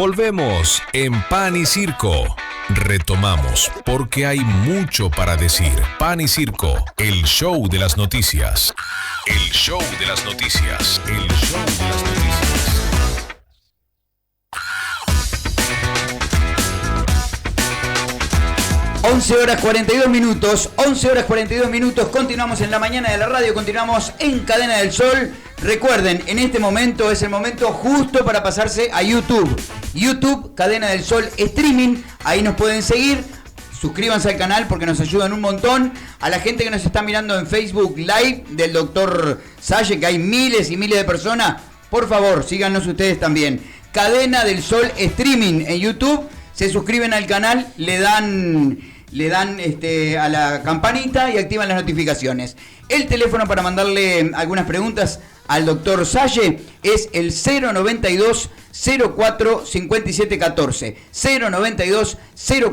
Volvemos en Pan y Circo. Retomamos porque hay mucho para decir. Pan y Circo, el show de las noticias. El show de las noticias. El show de las noticias. 11 horas 42 minutos, 11 horas 42 minutos, continuamos en la mañana de la radio, continuamos en Cadena del Sol. Recuerden, en este momento es el momento justo para pasarse a YouTube. YouTube, Cadena del Sol Streaming, ahí nos pueden seguir. Suscríbanse al canal porque nos ayudan un montón. A la gente que nos está mirando en Facebook Live del Dr. Salle, que hay miles y miles de personas, por favor, síganos ustedes también. Cadena del Sol Streaming en YouTube. Se suscriben al canal, le dan a la campanita y activan las notificaciones. El teléfono para mandarle algunas preguntas al doctor Salle es el 092 04 57 14. 092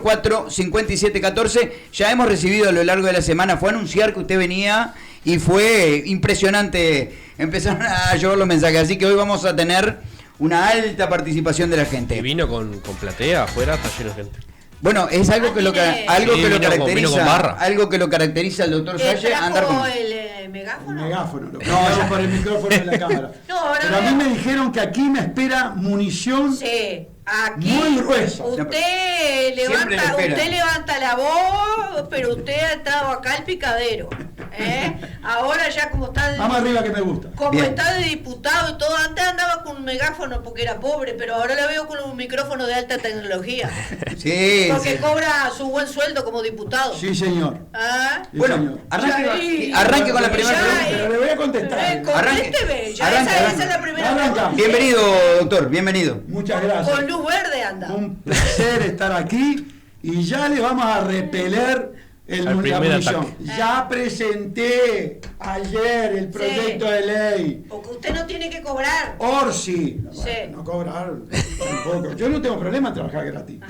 04 57 14. Ya hemos recibido a lo largo de la semana, fue a anunciar que usted venía y fue impresionante. Empezaron a llover los mensajes, así que hoy vamos a tener una alta participación de la gente. Y vino con platea afuera, está lleno de gente. Bueno, es algo que lo caracteriza, algo que lo caracteriza al doctor Salle, andar con el megáfono. El megáfono, no, yo por el micrófono de la cámara. Pero a mí me dijeron que aquí me espera munición. Sí, aquí muy gruesa. Usted levanta la voz, pero usted ha estado acá al picadero. Ahora ya como está de, vamos arriba que me gusta. Como bien. Está de diputado y todo, antes andaba con un megáfono porque era pobre, pero ahora la veo con un micrófono de alta tecnología. Sí, porque sí. Cobra su buen sueldo como diputado. Sí, señor. Sí, bueno, señor. arranque con la primera pregunta. Pero le voy a contestar. Contésteme, esa es la primera pregunta. Bienvenido, doctor, bienvenido. Muchas gracias. Con luz verde anda. Un placer estar aquí y ya le vamos a repeler la munición. Ya presenté ayer el proyecto de ley. Porque usted no tiene que cobrar. Orsi. Sí. No cobrar tampoco. Yo no tengo problema en trabajar gratis.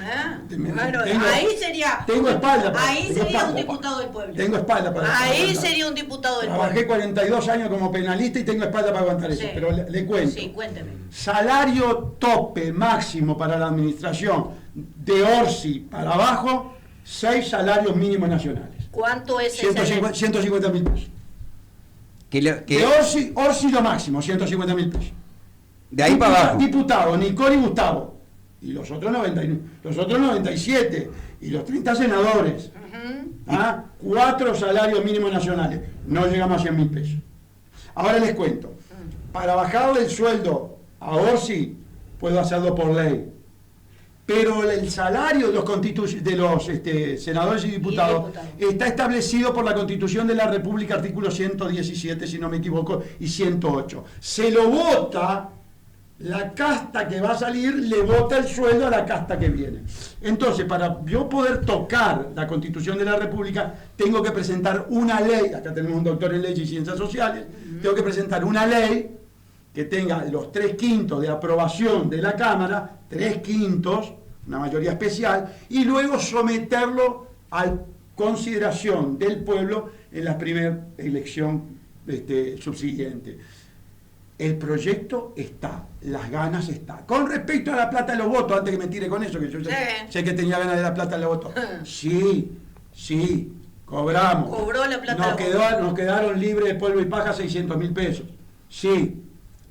Bueno, ahí sería. Tengo espalda para. Ahí sería un diputado del pueblo. Tengo espalda para. Ahí sería un diputado del pueblo. Trabajé 42 años como penalista y tengo espalda para aguantar eso. Pero le cuento. Sí, cuénteme. Salario tope máximo para la administración de Orsi para abajo. 6 salarios mínimos nacionales. ¿Cuánto es 150.000 pesos. De Orsi lo máximo, 150.000 pesos. De ahí para abajo. Diputado, Nicole y Gustavo. Y los otros 97. Y los 30 senadores. 4 salarios mínimos nacionales. No llegamos a 100.000 pesos. Ahora les cuento. Para bajar el sueldo a Orsi, puedo hacerlo por ley. Pero el salario de los senadores y diputados está establecido por la Constitución de la República, artículo 117, si no me equivoco, y 108. Se lo vota, la casta que va a salir le vota el sueldo a la casta que viene. Entonces, para yo poder tocar la Constitución de la República, tengo que presentar una ley, acá tenemos un doctor en Leyes y Ciencias Sociales, tengo que presentar una ley que tenga los 3/5 de aprobación de la Cámara, 3/5, una mayoría especial, y luego someterlo a consideración del pueblo en la primera elección subsiguiente. El proyecto está, las ganas están. Con respecto a la plata de los votos, antes que me tire con eso, que yo sé que tenía ganas de la plata de los votos. Sí, cobramos. Cobró la plata de los votos. Nos quedaron libres de polvo y paja 600.000 pesos. Sí.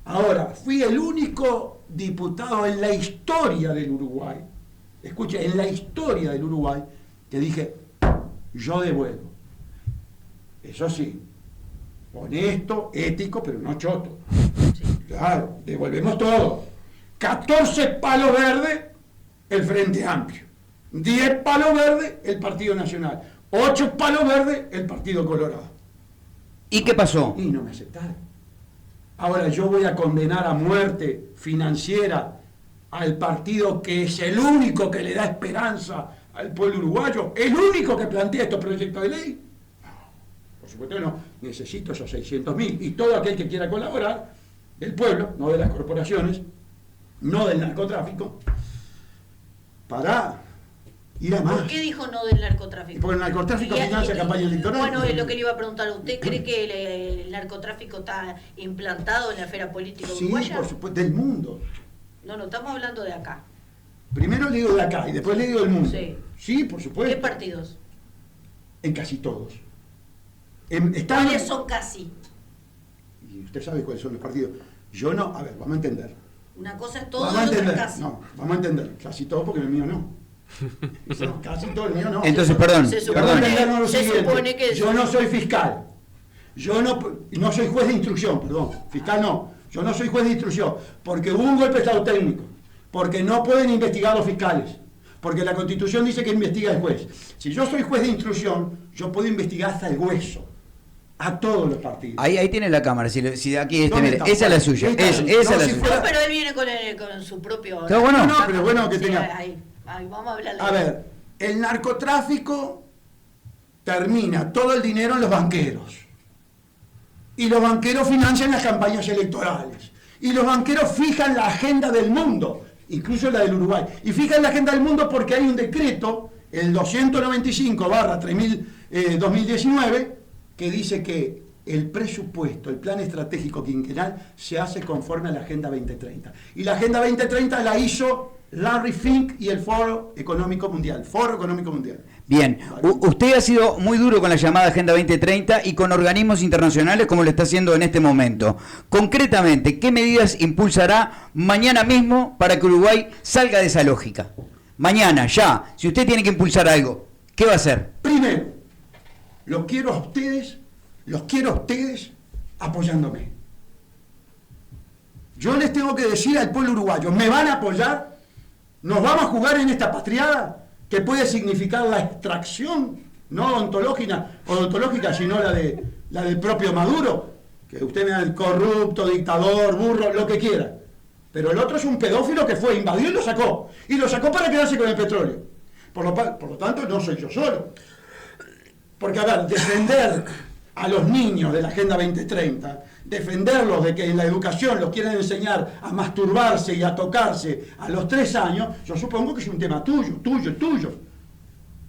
Ahora, fui el único diputado en la historia del Uruguay, escuche, en la historia del Uruguay, que dije, yo devuelvo. Eso sí, honesto, ético, pero no choto. Claro, devolvemos todo. 14 palos verdes, el Frente Amplio. 10 palos verdes, el Partido Nacional. 8 palos verdes, el Partido Colorado. ¿Y qué pasó? Y no me aceptaron. Ahora yo voy a condenar a muerte financiera al partido que es el único que le da esperanza al pueblo uruguayo, el único que plantea estos proyectos de ley. No, por supuesto que no, necesito esos 600.000 y todo aquel que quiera colaborar, del pueblo, no de las corporaciones, no del narcotráfico, para ir a más. ¿Por qué dijo no del narcotráfico? Porque el narcotráfico financia campaña electoral. Bueno, es lo que le iba a preguntar. ¿Usted cree que el narcotráfico está implantado en la esfera política uruguaya? Sí, por supuesto, del mundo. No, estamos hablando de acá. Primero le digo de acá y después le digo del mundo. Sí. Sí, por supuesto. ¿Qué partidos? En casi todos. ¿Cuáles son casi? Y usted sabe cuáles son los partidos. Yo no, a ver, vamos a entender. Una cosa es todo Vamos a y otra entender. casi. No, vamos a entender. Casi todo porque el mío no. Casi todo el mío no. Entonces, perdón. Se Vamos a supone, entendernos lo se siguiente. supone que... Yo no soy fiscal. Yo no soy juez de instrucción, perdón. Fiscal no. Yo no soy juez de instrucción. Porque hubo un golpe de estado técnico. Porque no pueden investigar los fiscales. Porque la Constitución dice que investiga el juez. Si yo soy juez de instrucción, yo puedo investigar hasta el hueso. A todos los partidos. Ahí tiene la cámara, si aquí ¿Dónde está? esa es la suya, Esta- esa no, es la si suya. fuera- No, pero él viene con su propio... Está bueno. No, pero bueno que Sí, tenga. ahí, vamos a hablarle. A ver, el narcotráfico termina todo el dinero en los banqueros. Y los banqueros financian las campañas electorales. Y los banqueros fijan la agenda del mundo, incluso la del Uruguay. Y fijan la agenda del mundo porque hay un decreto, el 295/2019, que dice que el presupuesto, el plan estratégico quinquenal, se hace conforme a la Agenda 2030. Y la Agenda 2030 la hizo Larry Fink y el Foro Económico Mundial. Bien, usted ha sido muy duro con la llamada Agenda 2030 y con organismos internacionales como lo está haciendo en este momento. Concretamente, ¿qué medidas impulsará mañana mismo para que Uruguay salga de esa lógica? Mañana, ya, si usted tiene que impulsar algo, ¿qué va a hacer? Primero, los quiero a ustedes apoyándome. Yo les tengo que decir al pueblo uruguayo, ¿me van a apoyar? ¿Nos vamos a jugar en esta patriada que puede significar la extracción, no odontológica, sino la del propio Maduro? Que usted me da el corrupto, dictador, burro, lo que quiera. Pero el otro es un pedófilo que fue, invadió y lo sacó. Y lo sacó para quedarse con el petróleo. Por lo tanto, no soy yo solo. Porque, a ver, defender a los niños de la Agenda 2030, defenderlos de que en la educación los quieren enseñar a masturbarse y a tocarse a los 3 años, yo supongo que es un tema tuyo.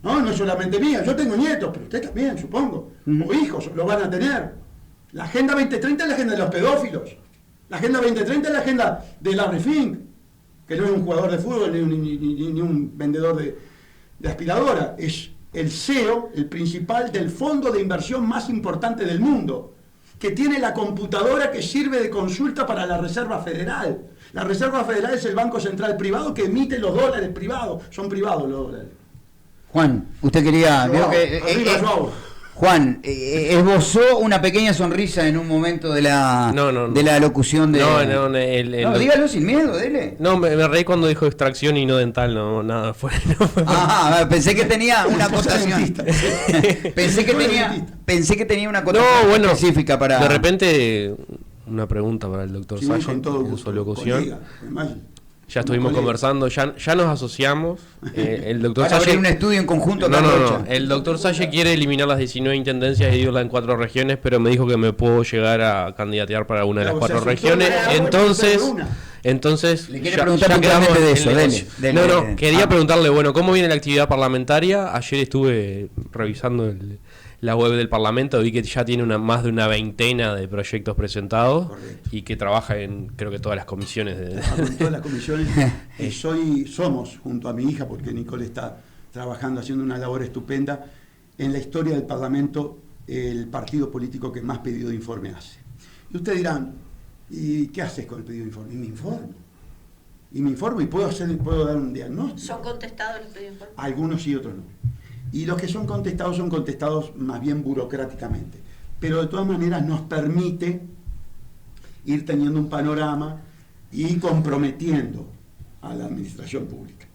No es solamente mío. Yo tengo nietos, pero usted también, supongo. O hijos, lo van a tener. La Agenda 2030 es la agenda de los pedófilos. La Agenda 2030 es la agenda de Larry Fink, que no es un jugador de fútbol ni un vendedor de aspiradora. Es el CEO, el principal del fondo de inversión más importante del mundo, que tiene la computadora que sirve de consulta para la Reserva Federal. La Reserva Federal es el banco central privado que emite los dólares privados. Son privados los dólares. Juan, usted quería... Joao, veo que, arriba, Joao. Juan, esbozó una pequeña sonrisa en un momento de la locución de... No, dígalo sin miedo, dele. No, me reí cuando dijo extracción y no dental, no fue. Pensé que tenía una acotación. pensé que tenía una acotación específica para... De repente, una pregunta para el doctor Salle, con todo en gusto, su locución. colega, además, Ya estuvimos conversando, ya nos asociamos. El doctor Para abrir Salle, un estudio en conjunto con no. Rocha. El doctor Salle quiere eliminar las 19 intendencias y dividirla en 4 regiones, pero me dijo que me puedo llegar a candidatear para una de las 4 regiones. Entonces, le quiere preguntar puntualmente de eso, dele. Quería preguntarle, ¿cómo viene la actividad parlamentaria? Ayer estuve revisando la web del Parlamento, vi que ya tiene más de una veintena de proyectos presentados. Correcto. Y que trabaja en, creo que todas las comisiones. En todas las comisiones. Somos, junto a mi hija, porque Nicole está trabajando, haciendo una labor estupenda, en la historia del Parlamento, el partido político que más pedido de informe hace. Y ustedes dirán, ¿y qué haces con el pedido de informe? Y me informo y puedo dar un diagnóstico. ¿Son contestados los pedidos de informe? Algunos sí, otros no. Y los que son contestados más bien burocráticamente. Pero de todas maneras nos permite ir teniendo un panorama y comprometiendo a la administración pública.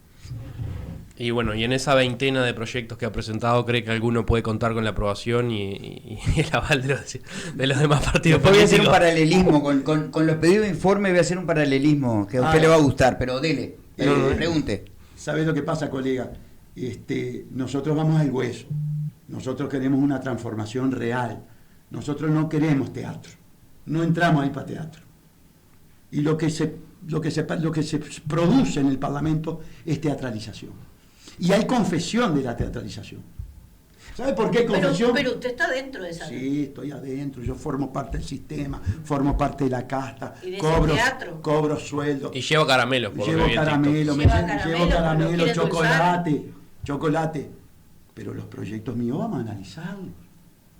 Y y en esa veintena de proyectos que ha presentado, ¿cree que alguno puede contar con la aprobación y el aval de los demás partidos políticos? Voy a hacer un paralelismo con los pedidos de informe, voy a hacer un paralelismo que a usted le va a gustar, pero dele, pregunte. ¿Sabe lo que pasa, colega? Nosotros vamos al hueso. Nosotros queremos una transformación real. Nosotros no queremos teatro. No entramos ahí para teatro. Y lo que se produce en el Parlamento es teatralización. Y hay confesión de la teatralización. ¿Sabe por qué confesión? Pero usted está dentro de esa. Sí, estoy adentro, yo formo parte del sistema, formo parte de la casta, ¿Y de ese teatro? Cobro sueldo. Y llevo caramelos, por Llevo lo que vi en caramelo, TikTok. llevo caramelo, ¿quiere chocolate. Pero los proyectos míos vamos a analizarlos.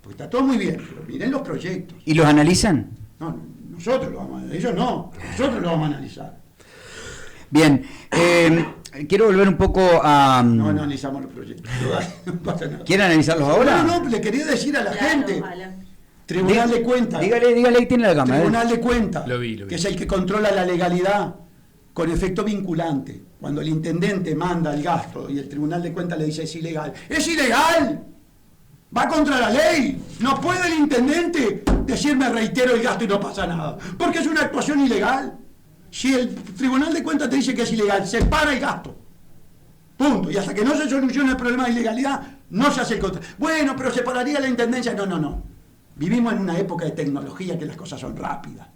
Porque está todo muy bien, pero miren los proyectos. ¿Y los analizan? No, nosotros lo vamos a analizar, ellos no, nosotros lo vamos a analizar. Bien, quiero volver un poco a... No analizamos los proyectos, no pasa nada. ¿Quieren analizarlos ahora? No, le quería decir a la gente. Ojalá. Tribunal de Cuentas. Dígale ahí tiene la cámara. Tribunal de Cuentas, Lo vi. que es el que controla la legalidad con efecto vinculante. Cuando el intendente manda el gasto y el Tribunal de Cuentas le dice es ilegal. ¡Es ilegal! Va contra la ley. No puede el intendente decirme reitero el gasto y no pasa nada. Porque es una actuación ilegal. Si el Tribunal de Cuentas te dice que es ilegal, se para el gasto. Punto. Y hasta que no se solucione el problema de ilegalidad, no se hace el contrato. Bueno, pero se pararía la intendencia. No. Vivimos en una época de tecnología que las cosas son rápidas.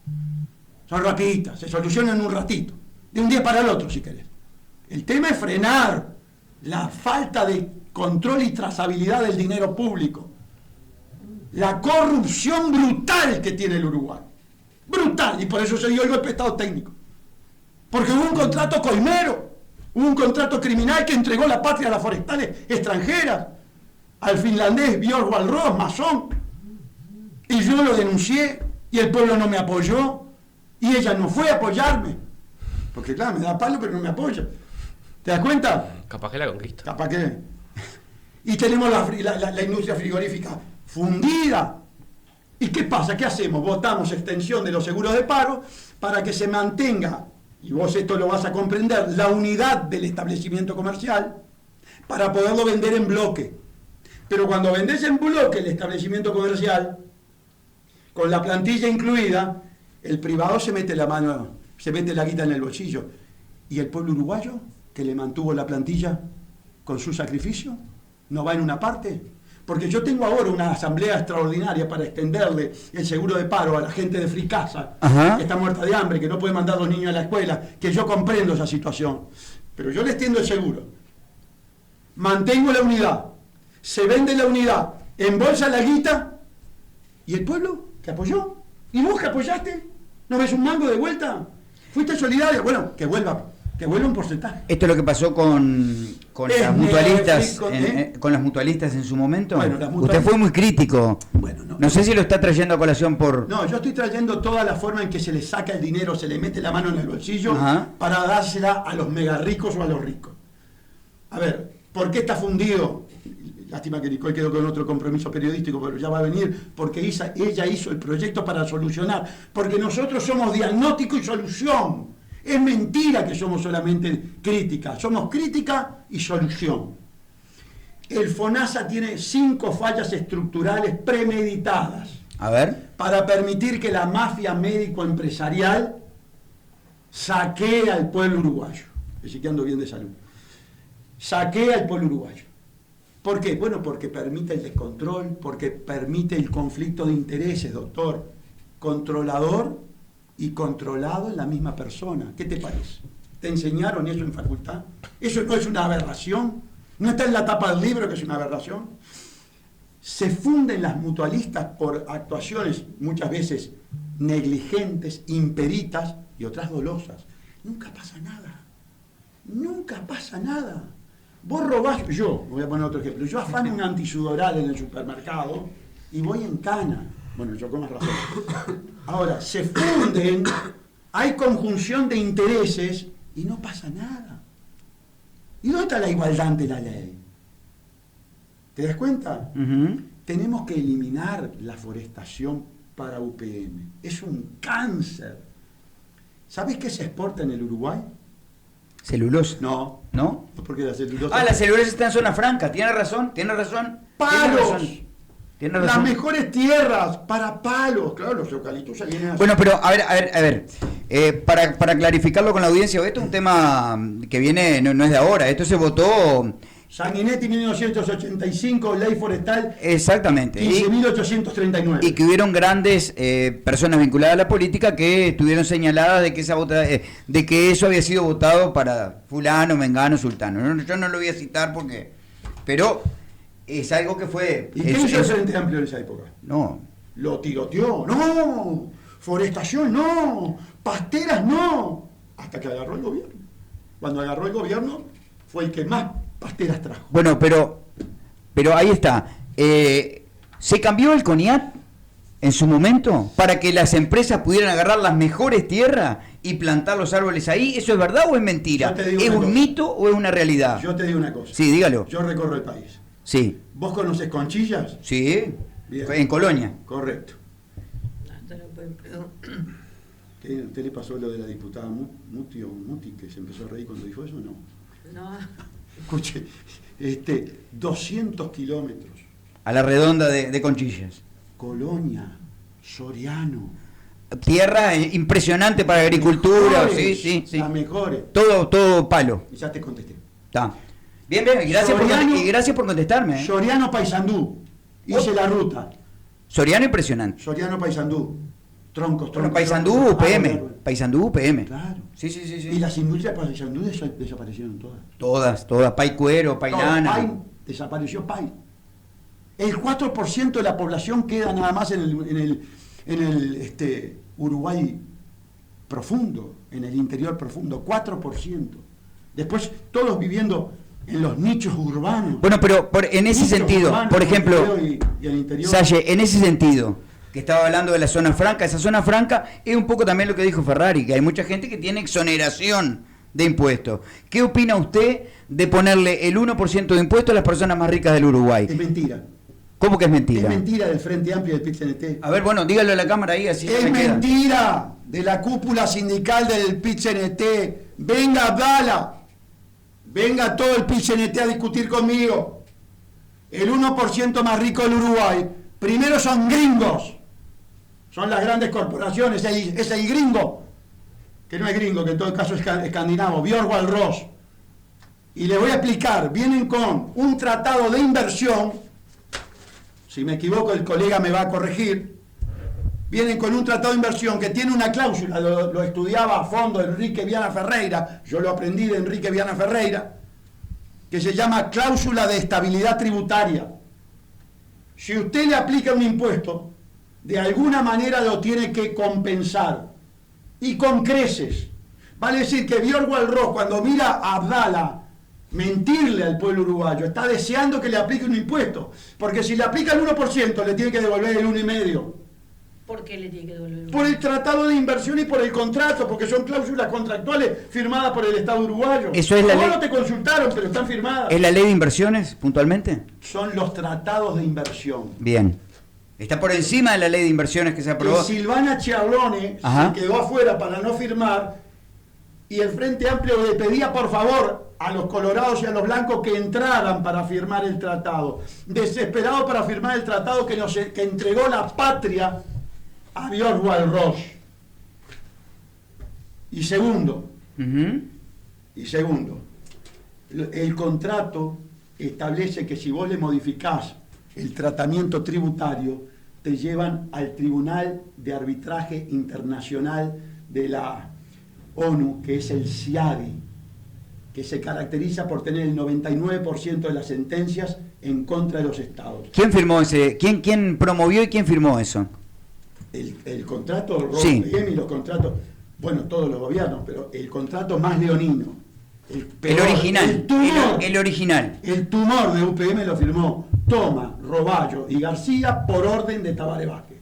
Son rapiditas, se solucionan en un ratito. De un día para el otro, si querés. El tema es frenar la falta de control y trazabilidad del dinero público. La corrupción brutal que tiene el Uruguay. Brutal. Y por eso se dio el golpe de Estado técnico. Porque hubo un contrato coimero. Hubo un contrato criminal que entregó la patria a las forestales extranjeras. Al finlandés Björn Wahlroos, masón. Y yo lo denuncié y el pueblo no me apoyó. Y ella no fue a apoyarme. Porque claro, me da palo pero no me apoya. ¿Te das cuenta? Capaz que la conquista. Capaz que... Y tenemos la industria frigorífica fundida. ¿Y qué pasa? ¿Qué hacemos? Votamos extensión de los seguros de paro para que se mantenga, y vos esto lo vas a comprender, la unidad del establecimiento comercial para poderlo vender en bloque. Pero cuando vendés en bloque el establecimiento comercial, con la plantilla incluida, el privado se mete la mano, se mete la guita en el bolsillo. ¿Y el pueblo uruguayo, que le mantuvo la plantilla con su sacrificio, no va en una parte? Porque yo tengo ahora una asamblea extraordinaria para extenderle el seguro de paro a la gente de Fricasa, que está muerta de hambre, que no puede mandar a los niños a la escuela, que yo comprendo esa situación. Pero yo le extiendo el seguro. Mantengo la unidad. Se vende la unidad, embolsa la guita, ¿y el pueblo que apoyó? ¿Y vos que apoyaste? ¿No ves un mango de vuelta? ¿Fuiste solidario? Bueno, que vuelva un porcentaje. ¿Esto es lo que pasó con las mutualistas con las mutualistas en su momento? Bueno, usted fue muy crítico. Bueno, no sé si lo está trayendo a colación por... No, yo estoy trayendo toda la forma en que se le saca el dinero, se le mete la mano en el bolsillo para dársela a los mega ricos o a los ricos. A ver, ¿por qué está fundido? Lástima que Nicole quedó con otro compromiso periodístico, pero ya va a venir, porque ella hizo el proyecto para solucionar. Porque nosotros somos diagnóstico y solución. Es mentira que somos solamente crítica. Somos crítica y solución. El FONASA tiene 5 fallas estructurales premeditadas. A ver. Para permitir que la mafia médico-empresarial saquee al pueblo uruguayo. Así que ando bien de salud. Saquea al pueblo uruguayo. ¿Por qué? Bueno, porque permite el descontrol, porque permite el conflicto de intereses, doctor. Controlador y controlado en la misma persona. ¿Qué te parece? ¿Te enseñaron eso en facultad? ¿Eso no es una aberración? ¿No está en la tapa del libro que es una aberración? Se funden las mutualistas por actuaciones muchas veces negligentes, imperitas y otras dolosas. Nunca pasa nada. Nunca pasa nada. Vos robás, yo, voy a poner otro ejemplo, yo afano un antisudoral en el supermercado y voy en cana. Bueno, yo con más razón. Ahora, se funden, hay conjunción de intereses y no pasa nada. ¿Y dónde está la igualdad ante la ley? ¿Te das cuenta? Tenemos que eliminar la forestación para UPM. Es un cáncer. ¿Sabes qué se exporta en el Uruguay? ¿Celulosa? No. ¿No? Porque la celulosa... la celulosa está en zona franca. Tiene razón. ¡Palos! Tiene razón. Las mejores tierras para palos. Claro, los eucaliptos se vienen así. Bueno, pero a ver. Para clarificarlo con la audiencia, esto es un tema que viene, no es de ahora. Esto se votó... Sanguinetti 1985, ley forestal. Exactamente. 15.839. Y que hubieron grandes personas vinculadas a la política que estuvieron señaladas de que eso había sido votado para fulano, mengano, sultano. Yo no lo voy a citar porque... Pero es algo que fue... ¿Y qué hizo el Frente Amplio en esa época? No. Lo tiroteó, no. Forestación, no. Pasteras, no. Hasta que agarró el gobierno. Cuando agarró el gobierno, fue el que más pasteras trajo. Bueno, pero ahí está. ¿Se cambió el CONIAT en su momento para que las empresas pudieran agarrar las mejores tierras y plantar los árboles ahí? ¿Eso es verdad o es mentira? ¿Es un mito o es una realidad? Yo te digo una cosa. Sí, dígalo. Yo recorro el país. Sí. ¿Vos conoces Conchillas? Sí. Bien. En Colonia. Correcto. ¿Qué ¿Usted le pasó lo de la diputada Muti, que se empezó a reír cuando dijo eso? No. Escuche, 200 kilómetros. A la redonda de Conchillas. Colonia, Soriano. Tierra impresionante para agricultura. Mejores, Sí. Las mejores. Todo palo. Y ya te contesté. Está. Bien, gracias por contestarme. Soriano Paysandú. Hice la ruta. Soriano impresionante. Soriano Paysandú. Troncos. Bueno, Paysandú, UPM. Paysandú, UPM. Claro. Sí. Y las industrias de Paysandú desaparecieron todas. Todas. Pay-Cuero, Pailana. Pay, desapareció Pay. El 4% de la población queda nada más en el Uruguay profundo, en el interior profundo. 4%. Después todos viviendo en los nichos urbanos. Bueno, pero en ese sentido, urbanos, por ejemplo, y el interior. Salle, en ese sentido, que estaba hablando de la zona franca, esa zona franca es un poco también lo que dijo Ferrari, que hay mucha gente que tiene exoneración de impuestos. ¿Qué opina usted de ponerle el 1% de impuestos a las personas más ricas del Uruguay? Es mentira. ¿Cómo que es mentira? Es mentira del Frente Amplio y del PIT-CNT. A ver, bueno, dígalo a la cámara ahí, así Es mentira de la cúpula sindical del PIT-CNT. Venga, Abdala. Venga todo el PIT-CNT a discutir conmigo. El 1% más rico del Uruguay, primero son gringos. Son las grandes corporaciones. Es el gringo, que no es gringo, que en todo caso es escandinavo, Björn Ross. Y les voy a explicar. Vienen con un tratado de inversión. Si me equivoco, el colega me va a corregir. Vienen con un tratado de inversión que tiene una cláusula, lo estudiaba a fondo Enrique Viana Ferreira, yo lo aprendí de Enrique Viana Ferreira, que se llama cláusula de estabilidad tributaria. Si usted le aplica un impuesto, de alguna manera lo tiene que compensar, y con creces. Vale decir que Björn Ross, cuando mira a Abdala mentirle al pueblo uruguayo, está deseando que le aplique un impuesto, porque si le aplica el 1%, le tiene que devolver el 1,5%. ¿Por qué le tiene que devolver el 1%? Por el tratado de inversión y por el contrato, porque son cláusulas contractuales firmadas por el Estado uruguayo. Eso es la ley. No te consultaron, pero están firmadas. ¿Es la ley de inversiones, puntualmente? Son los tratados de inversión. Bien. Está por encima de la ley de inversiones que se aprobó. Y Silvana Chiarlone se quedó afuera para no firmar, y el Frente Amplio le pedía por favor a los colorados y a los blancos que entraran para firmar el tratado. Desesperado para firmar el tratado que entregó la patria a Björn Ross. Y segundo, el contrato establece que si vos le modificás el tratamiento tributario, te llevan al Tribunal de Arbitraje Internacional de la ONU, que es el CIADI, que se caracteriza por tener el 99% de las sentencias en contra de los estados. ¿Quién firmó ese? ¿Quién promovió y quién firmó eso? El contrato Ross, sí. Y los contratos, bueno, todos los gobiernos, pero el contrato más leonino, el original, el original. El tumor de UPM lo firmó Toma, Roballo y García por orden de Tabaré Vázquez.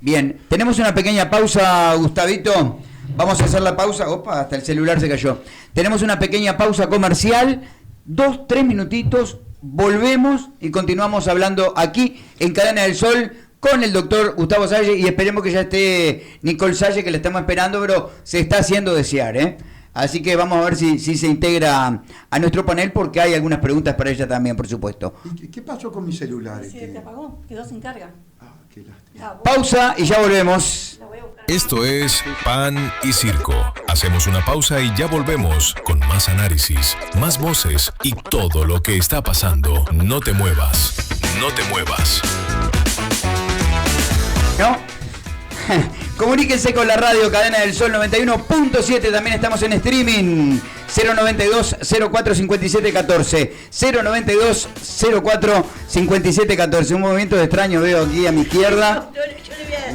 Bien, tenemos una pequeña pausa, Gustavito. Vamos a hacer la pausa. Opa, hasta el celular se cayó. Tenemos una pequeña pausa comercial. 2-3 minutitos. Volvemos y continuamos hablando aquí en Cadena del Sol con el doctor Gustavo Salle. Y esperemos que ya esté Nicole Salle, que la estamos esperando, pero se está haciendo desear, ¿eh? Así que vamos a ver si se integra a nuestro panel, porque hay algunas preguntas para ella también, por supuesto. ¿Y qué pasó con mi celular? Se te apagó, quedó sin carga. Ah, qué lástima. Pausa y ya volvemos. Esto es Pan y Circo. Hacemos una pausa y ya volvemos con más análisis, más voces y todo lo que está pasando. No te muevas, no te muevas. ¿No? Comuníquense con la radio Cadena del Sol 91.7, también estamos en streaming 092 04 57 14. 092 04 57 14. Un movimiento extraño veo aquí a mi izquierda.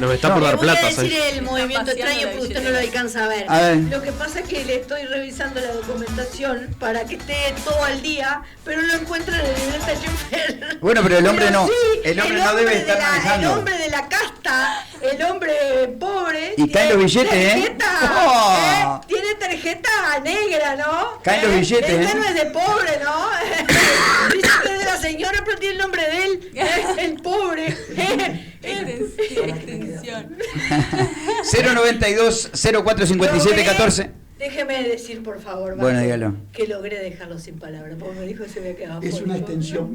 Nos está por dar plata. Voy a decir el movimiento extraño porque usted no lo alcanza a ver. Lo que pasa es que le estoy revisando la documentación para que esté todo al día, pero no encuentran el libreta chofer. Bueno, pero el hombre no. Sí, el hombre no debe estar manejando. El hombre de la casta, el hombre pobre. Y caen los billetes, tarjeta, tiene tarjeta negra, ¿no? Caen los billetes, Este no es de pobre, ¿no? Dice que es de la señora, pero tiene el nombre de él. El pobre. Extensión. 092 04 57 14. Déjeme decir, por favor, bueno, dígalo. Que logré dejarlo sin palabras, porque me dijo que se me quedaba. Es una extensión.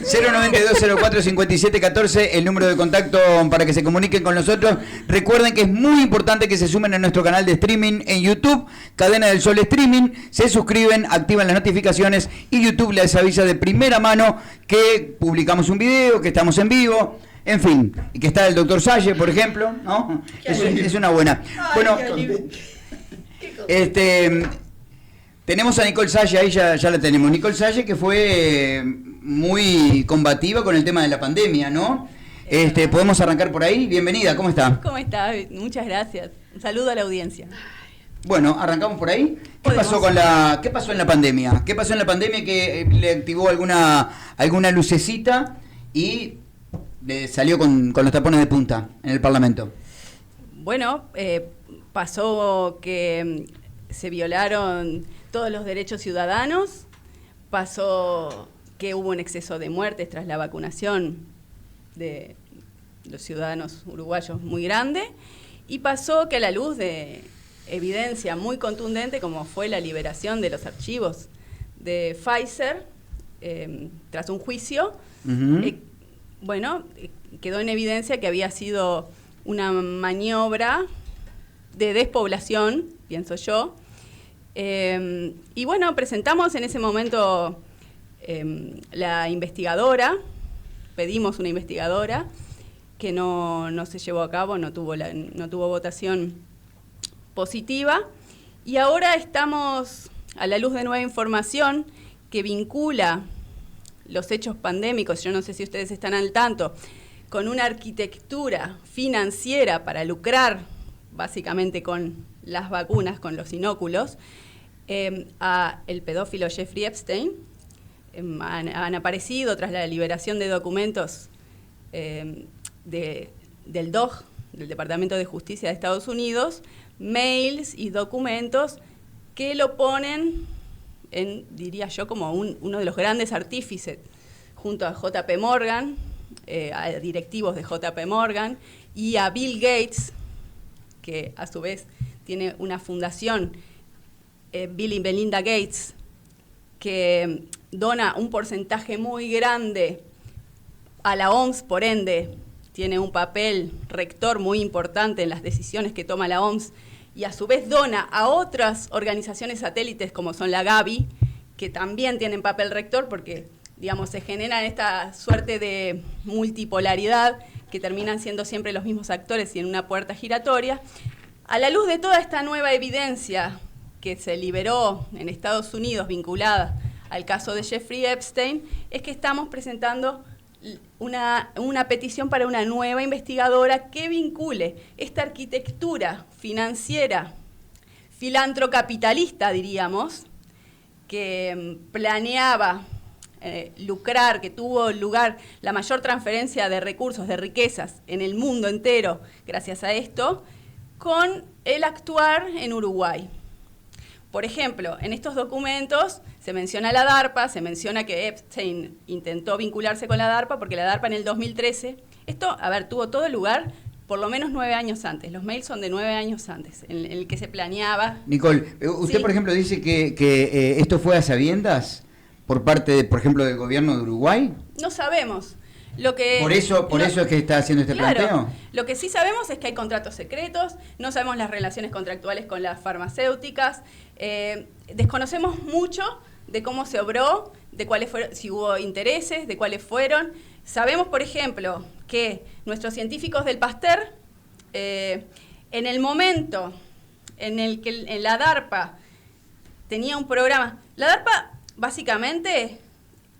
092 04 57 14, el número de contacto para que se comuniquen con nosotros. Recuerden que es muy importante que se sumen a nuestro canal de streaming en YouTube, Cadena del Sol Streaming, se suscriben, activan las notificaciones y YouTube les avisa de primera mano que publicamos un video, que estamos en vivo. En fin, y que está el doctor Salle, por ejemplo, ¿no? Es una buena. Bueno, tenemos a Nicole Salle, ahí ya la tenemos. Nicole Salle, que fue muy combativa con el tema de la pandemia, ¿no? Podemos arrancar por ahí. Bienvenida, ¿cómo está? ¿Cómo está? Muchas gracias. Un saludo a la audiencia. Bueno, arrancamos por ahí. ¿Qué pasó en la pandemia? ¿Qué pasó en la pandemia que le activó alguna lucecita y salió con los tapones de punta en el Parlamento? Bueno, pasó que se violaron todos los derechos ciudadanos, pasó que hubo un exceso de muertes tras la vacunación de los ciudadanos uruguayos muy grande, y pasó que a la luz de evidencia muy contundente, como fue la liberación de los archivos de Pfizer, tras un juicio, quedó en evidencia que había sido una maniobra de despoblación, pienso yo. Y bueno, presentamos en ese momento la investigadora, pedimos una investigadora que no se llevó a cabo, no tuvo votación positiva, y ahora estamos a la luz de nueva información que vincula los hechos pandémicos, yo no sé si ustedes están al tanto, con una arquitectura financiera para lucrar básicamente con las vacunas, con los inóculos, a el pedófilo Jeffrey Epstein. Han aparecido tras la liberación de documentos del DOJ, del Departamento de Justicia de Estados Unidos, mails y documentos que lo ponen diría yo, como uno de los grandes artífices, junto a J.P. Morgan, a directivos de J.P. Morgan, y a Bill Gates, que a su vez tiene una fundación, Bill y Melinda Gates, que dona un porcentaje muy grande a la OMS, por ende, tiene un papel rector muy importante en las decisiones que toma la OMS, y a su vez dona a otras organizaciones satélites como son la Gavi, que también tienen papel rector porque, digamos, se generan esta suerte de multipolaridad que terminan siendo siempre los mismos actores y en una puerta giratoria. A la luz de toda esta nueva evidencia que se liberó en Estados Unidos vinculada al caso de Jeffrey Epstein, es que estamos presentando una petición para una nueva investigadora que vincule esta arquitectura financiera, filantrocapitalista, diríamos, que planeaba lucrar, que tuvo lugar la mayor transferencia de recursos, de riquezas en el mundo entero gracias a esto, con el actuar en Uruguay. Por ejemplo, en estos documentos se menciona la DARPA, se menciona que Epstein intentó vincularse con la DARPA porque la DARPA en el 2013, esto, tuvo todo lugar por lo menos 9 años antes. Los mails son de 9 años antes, en el que se planeaba. Nicole, usted, por ejemplo, dice que esto fue a sabiendas por parte, por ejemplo, del gobierno de Uruguay. No sabemos. Por eso es que está haciendo este planteo. Lo que sí sabemos es que hay contratos secretos, no sabemos las relaciones contractuales con las farmacéuticas, desconocemos mucho de cómo se obró, de cuáles fueron, si hubo intereses, de cuáles fueron. Sabemos, por ejemplo, que nuestros científicos del Pasteur, en el momento en el que en la DARPA tenía un programa. La DARPA, básicamente,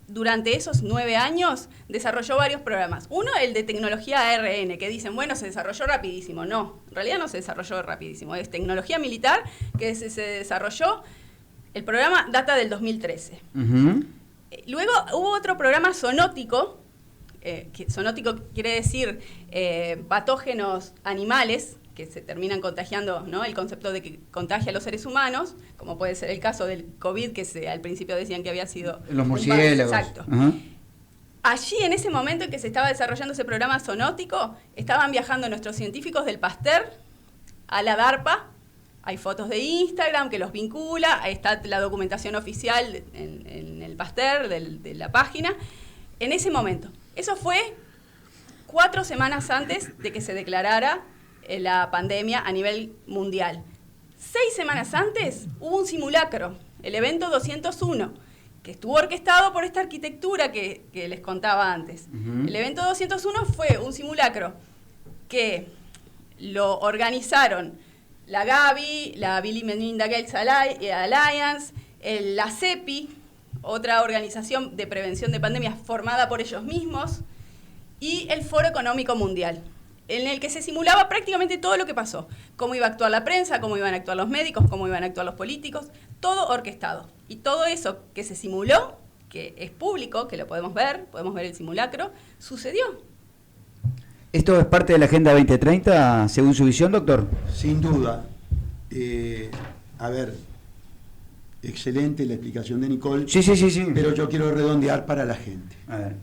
durante esos 9 años, desarrolló varios programas. Uno, el de tecnología ARN, que dicen, bueno, se desarrolló rapidísimo. No, en realidad no se desarrolló rapidísimo. Es tecnología militar que se desarrolló. El programa data del 2013. Luego hubo otro programa zoonótico, que zoonótico quiere decir patógenos animales, que se terminan contagiando, ¿no? El concepto de que contagia a los seres humanos, como puede ser el caso del COVID, que al principio decían que había sido... Los murciélagos. Exacto. Allí, en ese momento en que se estaba desarrollando ese programa zoonótico, estaban viajando nuestros científicos del Pasteur a la DARPA. Hay fotos de Instagram que los vincula, ahí está la documentación oficial en el Pasteur de la página. En ese momento. Eso fue 4 semanas antes de que se declarara la pandemia a nivel mundial. 6 semanas antes hubo un simulacro, el evento 201, que estuvo orquestado por esta arquitectura que les contaba antes. El evento 201 fue un simulacro que lo organizaron la Gavi, la Bill y Melinda Gates Alliance, la CEPI, otra organización de prevención de pandemias formada por ellos mismos, y el Foro Económico Mundial, en el que se simulaba prácticamente todo lo que pasó. Cómo iba a actuar la prensa, cómo iban a actuar los médicos, cómo iban a actuar los políticos, todo orquestado. Y todo eso que se simuló, que es público, que lo podemos ver el simulacro, sucedió. ¿Esto es parte de la Agenda 2030, según su visión, doctor? Sin duda. A ver, excelente la explicación de Nicole. Sí. Pero yo quiero redondear para la gente. A ver.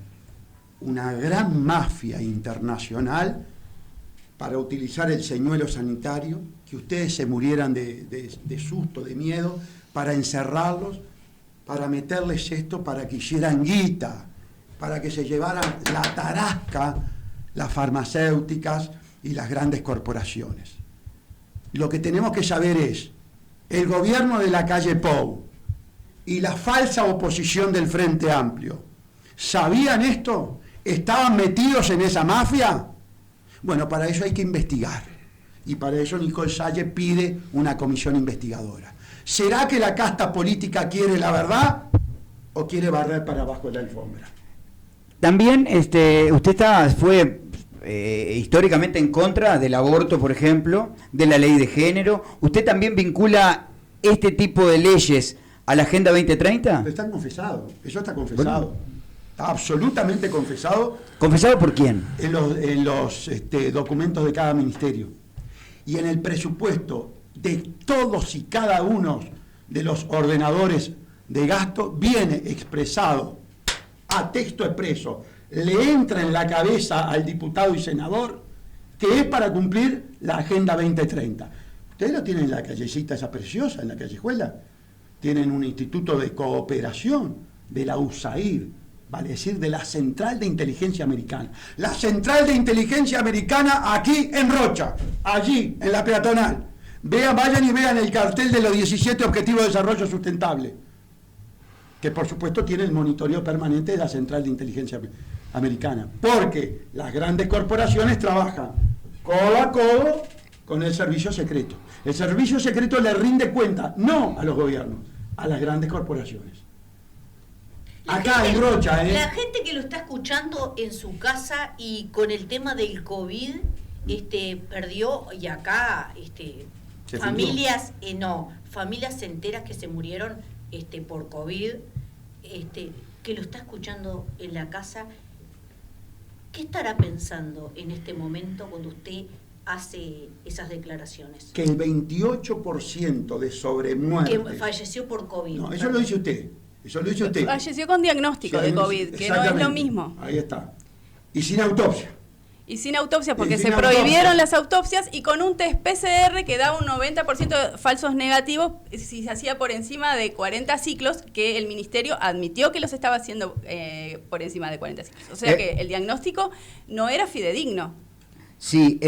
Una gran mafia internacional para utilizar el señuelo sanitario, que ustedes se murieran de susto, de miedo, para encerrarlos, para meterles esto, para que hicieran guita, para que se llevaran la tarasca las farmacéuticas y las grandes corporaciones. Lo que tenemos que saber es, el gobierno de la calle Pou y la falsa oposición del Frente Amplio, ¿sabían esto? ¿Estaban metidos en esa mafia? Bueno, para eso hay que investigar. Y para eso Nicole Salle pide una comisión investigadora. ¿Será que la casta política quiere la verdad o quiere barrer para abajo de la alfombra? También usted fue históricamente en contra del aborto, por ejemplo, de la ley de género. ¿Usted también vincula este tipo de leyes a la Agenda 2030? Pero está confesado, eso está confesado. Bueno. Está absolutamente confesado. ¿Confesado por quién? En los documentos de cada ministerio. Y en el presupuesto de todos y cada uno de los ordenadores de gasto viene expresado a texto expreso. Le entra en la cabeza al diputado y senador que es para cumplir la Agenda 2030. Ustedes lo tienen en la callecita esa preciosa, en la callejuela. Tienen un instituto de cooperación de la USAID, vale decir, de la Central de Inteligencia Americana. La Central de Inteligencia Americana aquí en Rocha, allí, en la peatonal. Vayan y vean el cartel de los 17 Objetivos de Desarrollo Sustentable, que por supuesto tiene el monitoreo permanente de la Central de Inteligencia Americana, porque las grandes corporaciones trabajan codo a codo con el servicio secreto. El servicio secreto le rinde cuenta, no a los gobiernos, a las grandes corporaciones. Acá en Rocha, La gente que lo está escuchando en su casa y con el tema del COVID, perdió, y acá familias, familias enteras que se murieron por COVID, que lo está escuchando en la casa, ¿qué estará pensando en este momento cuando usted hace esas declaraciones? Que el 28% de sobremuertes... Que falleció por COVID. No, eso lo dice usted. Eso lo dice usted. Falleció con diagnóstico de COVID, que no es lo mismo. Ahí está. Y sin autopsia. Y sin autopsia, porque se prohibieron las autopsias, y con un test PCR que da un 90% de falsos negativos si se hacía por encima de 40 ciclos, que el ministerio admitió que los estaba haciendo por encima de 40 ciclos. O sea que el diagnóstico no era fidedigno. Sí.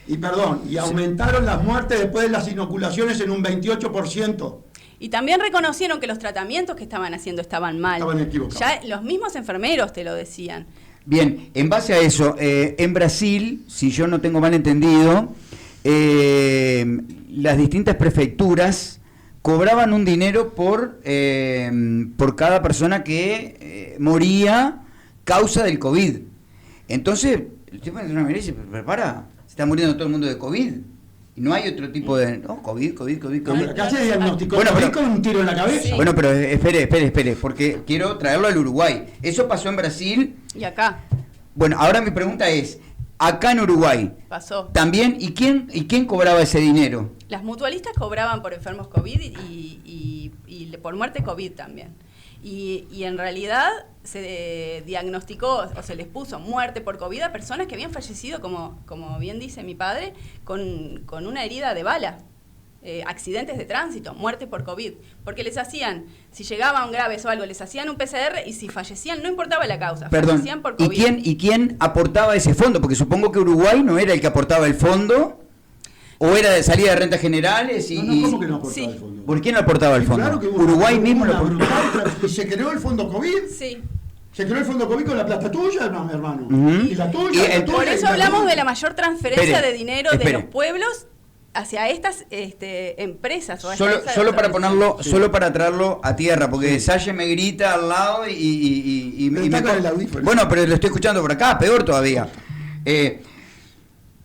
Y aumentaron las muertes después de las inoculaciones en un 28%. Y también reconocieron que los tratamientos que estaban haciendo estaban mal. Estaban equivocados. Ya los mismos enfermeros te lo decían. Bien, en base a eso, en Brasil, si yo no tengo mal entendido, las distintas prefecturas cobraban un dinero por cada persona que moría causa del COVID. Entonces, el tipo de una mirada y dice, pero para, se está muriendo todo el mundo de COVID. Y no hay otro tipo de... No, COVID. Acá se diagnosticó bueno, COVID con un tiro en la cabeza. Sí. Bueno, pero espere, porque quiero traerlo al Uruguay. Eso pasó en Brasil. Y acá Bueno, ahora mi pregunta es, acá en Uruguay, pasó. también, ¿y quién cobraba ese dinero? Las mutualistas cobraban por enfermos COVID y por muerte COVID también. Y en realidad se diagnosticó o se les puso muerte por COVID a personas que habían fallecido, como bien dice mi padre, con una herida de bala. Accidentes de tránsito, muerte por COVID, porque les hacían, si llegaban graves o algo, les hacían un PCR y si fallecían, no importaba la causa, Perdón, fallecían por COVID. ¿y quién aportaba ese fondo? Porque supongo que Uruguay no era el que aportaba el fondo, o era de salida de rentas generales y... No, ¿cómo que no aportaba Sí. el fondo? ¿Por quién lo aportaba el fondo? Claro que hubo Uruguay una mismo lo brutal, aportaba. y se creó el fondo COVID. Sí. Se creó el fondo COVID con la plata tuya, hermano. Ujú. Y la tuya, Y la tuya, Por y eso la hablamos tuya. de la mayor transferencia Espere, de dinero de espere. los pueblos hacia estas empresas. O hacia esas Solo para organizaciones. ponerlo, solo para traerlo a tierra, porque Salle me grita al lado y Pero está con el audífono. Bueno, pero lo estoy escuchando por acá, peor todavía.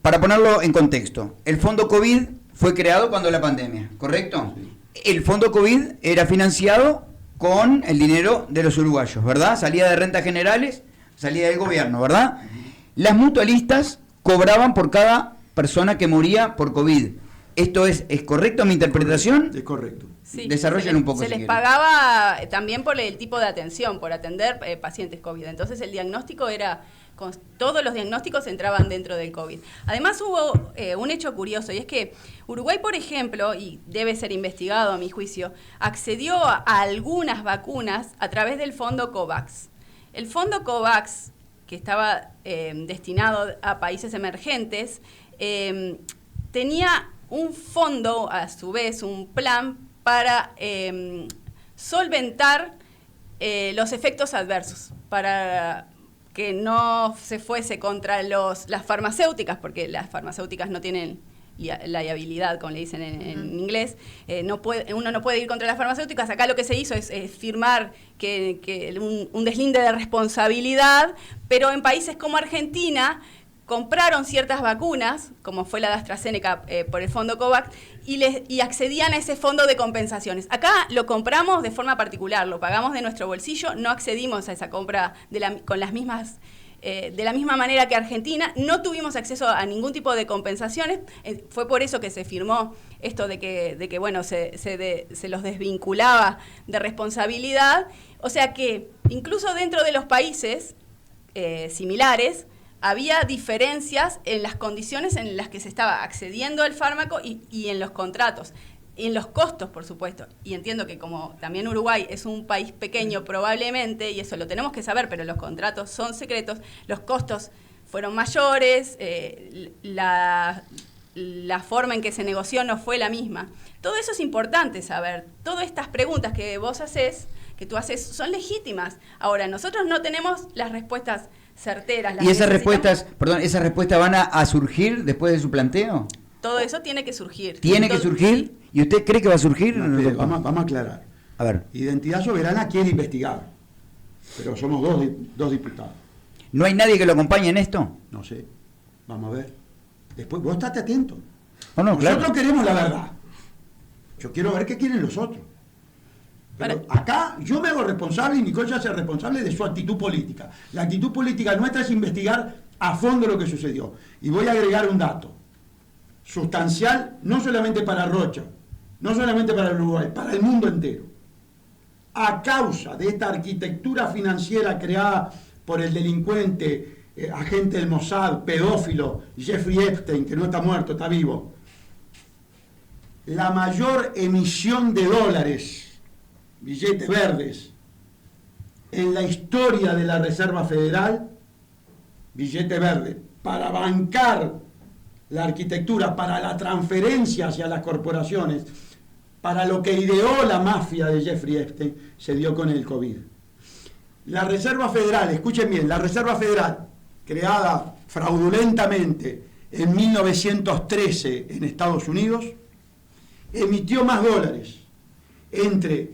Para ponerlo en contexto, el fondo COVID fue creado cuando la pandemia, ¿correcto? El fondo COVID era financiado con el dinero de los uruguayos, ¿verdad? Salía de rentas generales, salía del gobierno, ¿verdad? Las mutualistas cobraban por cada persona que moría por COVID. ¿Esto es correcto mi interpretación? Es correcto. Sí, Desarrollen un poco, Se si les quieren. pagaba también por el tipo de atención, por atender pacientes COVID. Entonces el diagnóstico era, todos los diagnósticos entraban dentro del COVID. Además hubo un hecho curioso, y es que Uruguay, por ejemplo, y debe ser investigado a mi juicio, accedió a algunas vacunas a través del fondo COVAX. El fondo COVAX, que estaba destinado a países emergentes, tenía un fondo, a su vez, un plan para solventar los efectos adversos, para que no se fuese contra las farmacéuticas, porque las farmacéuticas no tienen la liabilidad, como le dicen en inglés. Uno no puede ir contra las farmacéuticas. Acá lo que se hizo es firmar un deslinde de responsabilidad, pero en países como Argentina compraron ciertas vacunas, como fue la de AstraZeneca por el fondo COVAX, y accedían a ese fondo de compensaciones. Acá lo compramos de forma particular, lo pagamos de nuestro bolsillo, no accedimos a esa compra de la misma manera que Argentina, no tuvimos acceso a ningún tipo de compensaciones. Fue por eso que se firmó esto de que bueno, se los desvinculaba de responsabilidad. O sea que incluso dentro de los países similares, había diferencias en las condiciones en las que se estaba accediendo al fármaco y en los contratos, y en los costos, por supuesto. Y entiendo que como también Uruguay es un país pequeño probablemente, y eso lo tenemos que saber, pero los contratos son secretos, los costos fueron mayores, la forma en que se negoció no fue la misma. Todo eso es importante saber. Todas estas preguntas que tú haces, son legítimas. Ahora, nosotros no tenemos las respuestas certeras. ¿Y esas respuestas van a surgir después de su planteo? Todo eso tiene que surgir. ¿Tiene que surgir? ¿Y usted cree que va a surgir? No, vamos a aclarar. A ver. Identidad Soberana quiere investigar, pero somos dos diputados. ¿No hay nadie que lo acompañe en esto? No sé, vamos a ver. Después, vos estate atento. No, Nosotros claro. queremos la verdad. Yo quiero ver qué quieren los otros. Pero acá yo me hago responsable y Nicole se hace responsable de su actitud política. La actitud política nuestra es investigar a fondo lo que sucedió. Y voy a agregar un dato sustancial, no solamente para Rocha, no solamente para el Uruguay, para el mundo entero. A causa de esta arquitectura financiera creada por el delincuente, agente del Mossad, pedófilo, Jeffrey Epstein, que no está muerto, está vivo, la mayor emisión de dólares, billetes verdes, en la historia de la Reserva Federal, billete verde, para bancar la arquitectura, para la transferencia hacia las corporaciones, para lo que ideó la mafia de Jeffrey Epstein, se dio con el COVID. La Reserva Federal, escuchen bien, la Reserva Federal, creada fraudulentamente en 1913 en Estados Unidos, emitió más dólares entre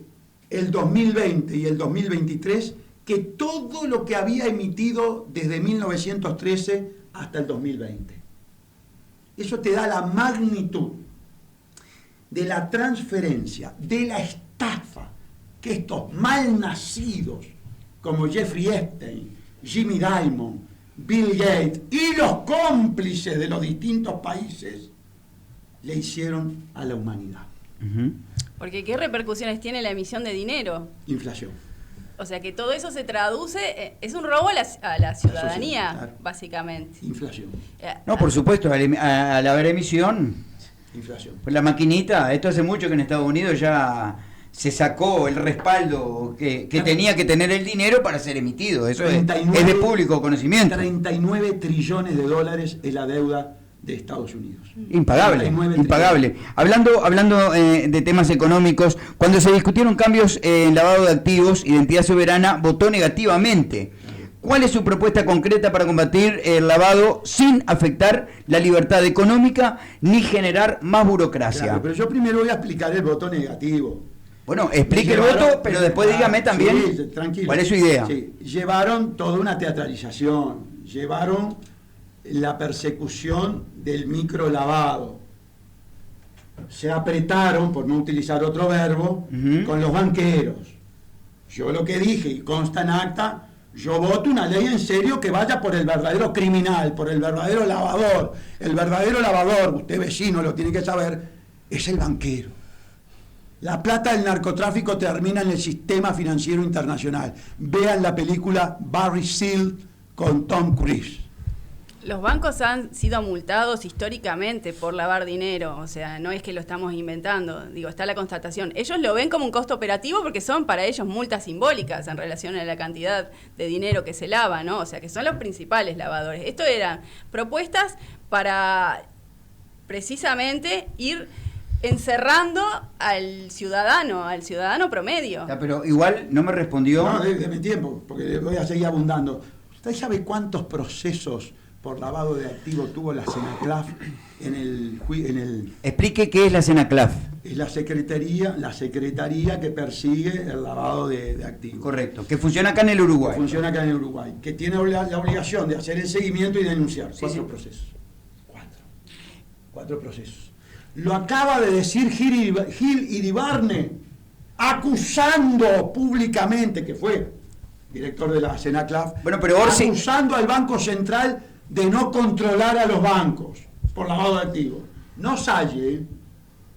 el 2020 y el 2023 que todo lo que había emitido desde 1913 hasta el 2020. Eso te da la magnitud de la transferencia, de la estafa que estos malnacidos como Jeffrey Epstein, Jimmy Dimon, Bill Gates y los cómplices de los distintos países le hicieron a la humanidad. Porque ¿qué repercusiones tiene la emisión de dinero? Inflación. O sea que todo eso se traduce, es un robo a la ciudadanía, claro. Básicamente. Inflación. No, por supuesto, al haber emisión, Inflación. pues la maquinita, esto hace mucho que en Estados Unidos ya se sacó el respaldo que tenía que tener el dinero para ser emitido. Eso 39, es de público conocimiento. 39 trillones de dólares es la deuda de Estados Unidos. Impagable, impagable. Hablando de temas económicos, cuando se discutieron cambios en lavado de activos, Identidad Soberana votó negativamente. ¿Cuál es su propuesta concreta para combatir el lavado sin afectar la libertad económica ni generar más burocracia? Claro, pero yo primero voy a explicar el voto negativo. Bueno, explique el voto, pero después dígame también cuál es su idea. Sí, llevaron toda una teatralización, llevaron la persecución del microlavado. Se apretaron, por no utilizar otro verbo, con los banqueros. Yo lo que dije, y consta en acta, yo voto una ley en serio que vaya por el verdadero criminal, por el verdadero lavador. El verdadero lavador, usted vecino lo tiene que saber, es el banquero. La plata del narcotráfico termina en el sistema financiero internacional. Vean la película Barry Seal con Tom Cruise. Los bancos han sido multados históricamente por lavar dinero, o sea, no es que lo estamos inventando, digo, está la constatación. Ellos lo ven como un costo operativo porque son para ellos multas simbólicas en relación a la cantidad de dinero que se lava, ¿no? O sea, que son los principales lavadores. Esto eran propuestas para precisamente ir encerrando al ciudadano promedio. Ya, pero igual no me respondió. No, déme tiempo, porque voy a seguir abundando. ¿Usted sabe cuántos procesos por lavado de activos tuvo la Senaclaf en el... Explique qué es la Senaclaf. Es la secretaría que persigue el lavado de activos. Correcto, que funciona acá en el Uruguay. Funciona acá en el Uruguay, que tiene la obligación de hacer el seguimiento y denunciar. Cuatro procesos. Cuatro procesos. Lo acaba de decir Gil Iribarne, acusando públicamente, que fue director de la Senaclaf, bueno, pero acusando al Banco Central de no controlar a los bancos por lavado de activos. No Salle,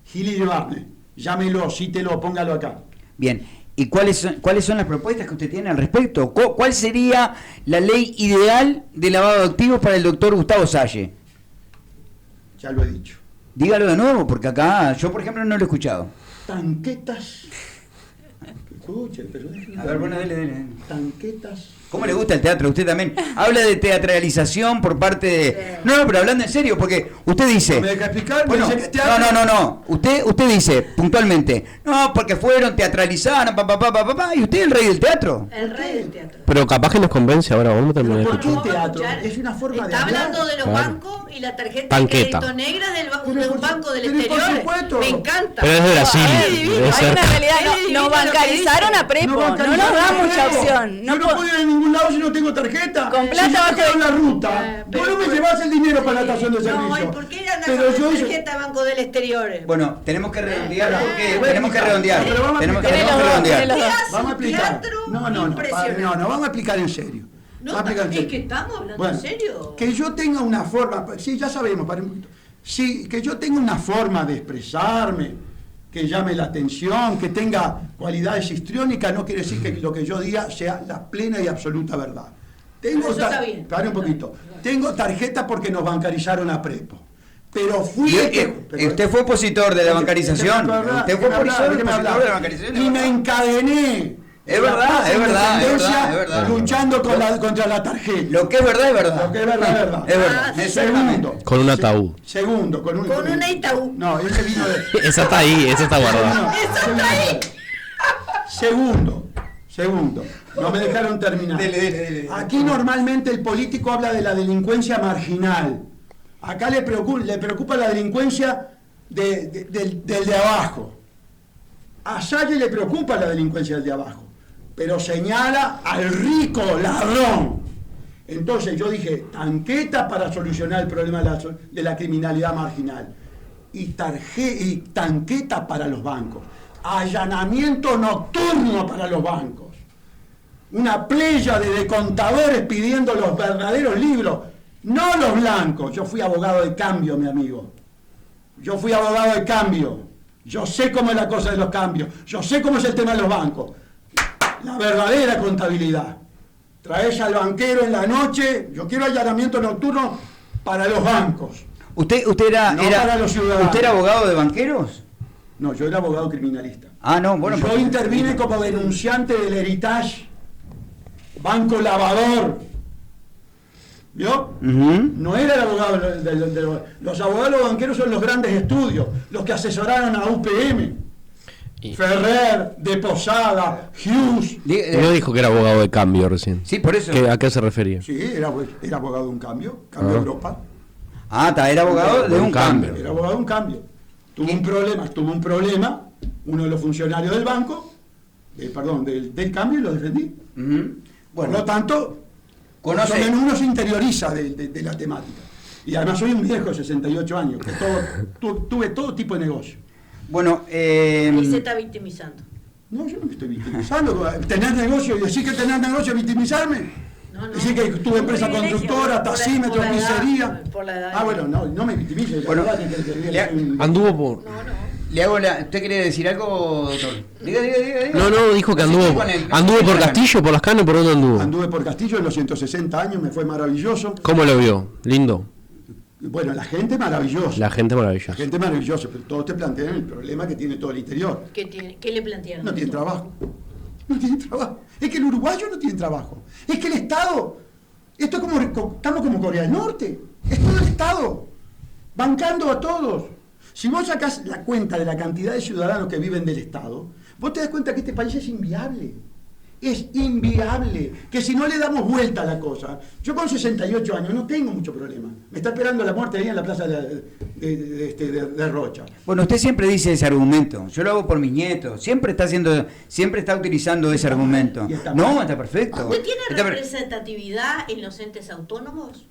Gil Iribarne, llámelo, cítelo, póngalo acá. Bien, ¿y cuáles son las propuestas que usted tiene al respecto? ¿Cuál sería la ley ideal de lavado de activos para el doctor Gustavo Salle? Ya lo he dicho. Dígalo de nuevo, porque acá yo, por ejemplo, no lo he escuchado. Tanquetas. Escuche, pero... A ver, bueno, dele. Tanquetas. ¿Cómo le gusta el teatro? Usted también habla de teatralización por parte de... No, pero hablando en serio, porque usted dice... ¿Me deja explicar? Bueno, no. Usted dice puntualmente, no, porque fueron, teatralizaron, y usted es el rey del teatro. El rey del teatro. Pero capaz que nos convence ahora, vamos a terminar. ¿Por qué teatro? Es una forma de hablar. Está hablando de los bancos y la tarjeta de crédito negra de un banco del exterior. Me encanta. Pero es de Brasil. Hay una realidad, nos bancarizaron a Prepo, no nos da mucha opción. Yo no puedo ir a ningún lado si no tengo tarjeta. Con plata si yo vas me quedo en la ruta, vos no me llevas el dinero para la estación de servicio. No, ¿y por qué eran pero con la tarjeta Banco del Exterior? Bueno, tenemos que redondear, porque tenemos que redondear. Vamos a explicar. No, vamos a explicar en serio. No, es que estamos hablando en serio. Que yo tenga una forma, sí, ya sabemos, para un poquito. Sí, que yo tenga una forma de expresarme, que llame la atención, que tenga cualidades histriónicas, no quiere decir que lo que yo diga sea la plena y absoluta verdad. Eso está bien. Espera un poquito. Tengo tarjeta porque nos bancarizaron a Prepo. Pero fui... usted fue opositor de la bancarización. Usted fue opositor de la bancarización. Y me encadené. Es verdad. Luchando contra la tarjeta. Lo que es verdad es verdad. Lo que es verdad es verdad. Segundo. Con un ataúd. Segundo, con un ataúd. No, ese vino de... Esa está ahí, esa está guardada. Esa está ahí. Segundo. No me dejaron terminar. Dele. Aquí normalmente el político habla de la delincuencia marginal. Acá le preocupa la delincuencia del de abajo. A Salle le preocupa la delincuencia del de abajo, pero señala al rico ladrón. Entonces yo dije, tanqueta para solucionar el problema de la criminalidad marginal y tanqueta para los bancos, allanamiento nocturno para los bancos, una playa de contadores pidiendo los verdaderos libros, no los blancos. Yo fui abogado de cambio, mi amigo. Yo fui abogado de cambio. Yo sé cómo es la cosa de los cambios. Yo sé cómo es el tema de los bancos. La verdadera contabilidad. Traes al banquero en la noche. Yo quiero allanamiento nocturno para los bancos. ¿Usted Para los ciudadanos. ¿Usted era abogado de banqueros? No, yo era abogado criminalista. Ah, no, bueno. Yo intervine como denunciante del Heritage, banco lavador. ¿Vio? No era el abogado los abogados de los banqueros son los grandes estudios, los que asesoraron a UPM, Ferrer, De Posada, Hughes. No dijo que era abogado de cambio recién. Sí, por eso. ¿A qué se refería? Sí, era abogado de un cambio Europa. Era abogado de un cambio. Era abogado de un cambio. Tuvo un problema, uno de los funcionarios del banco, del cambio, y lo defendí. Por lo tanto, uno se interioriza de la temática. Y además soy un viejo de 68 años, que tuve todo tipo de negocio. Bueno, y se está victimizando. No, yo no me estoy victimizando. Tener negocio y decir que tener negocio es victimizarme. No. Decir que tuve empresa constructora, taxímetro, pizzería. Bueno, no me victimice. Bueno, anduvo por... Le hago ¿Usted quiere decir algo, doctor? Diga. No, dijo que anduvo por Castillo, por Las Canas, ¿por dónde anduvo? Anduve por Castillo en los 160 años, me fue maravilloso. ¿Cómo lo vio? ¿Lindo? Bueno, la gente maravillosa. La gente maravillosa. La gente maravillosa, pero todos te plantean el problema que tiene todo el interior. ¿Qué le plantearon? No tiene trabajo. No tiene trabajo. Es que el uruguayo no tiene trabajo. Es que el Estado, estamos como Corea del Norte. Es todo el Estado, bancando a todos. Si vos sacás la cuenta de la cantidad de ciudadanos que viven del Estado, vos te das cuenta que este país es inviable. Es inviable. Que si no le damos vuelta a la cosa, yo con 68 años no tengo mucho problema. Me está esperando la muerte ahí en la plaza de Rocha. Bueno, usted siempre dice ese argumento. Yo lo hago por mis nietos. Siempre está utilizando ese argumento. No, está perfecto. ¿Usted tiene representatividad en los entes autónomos?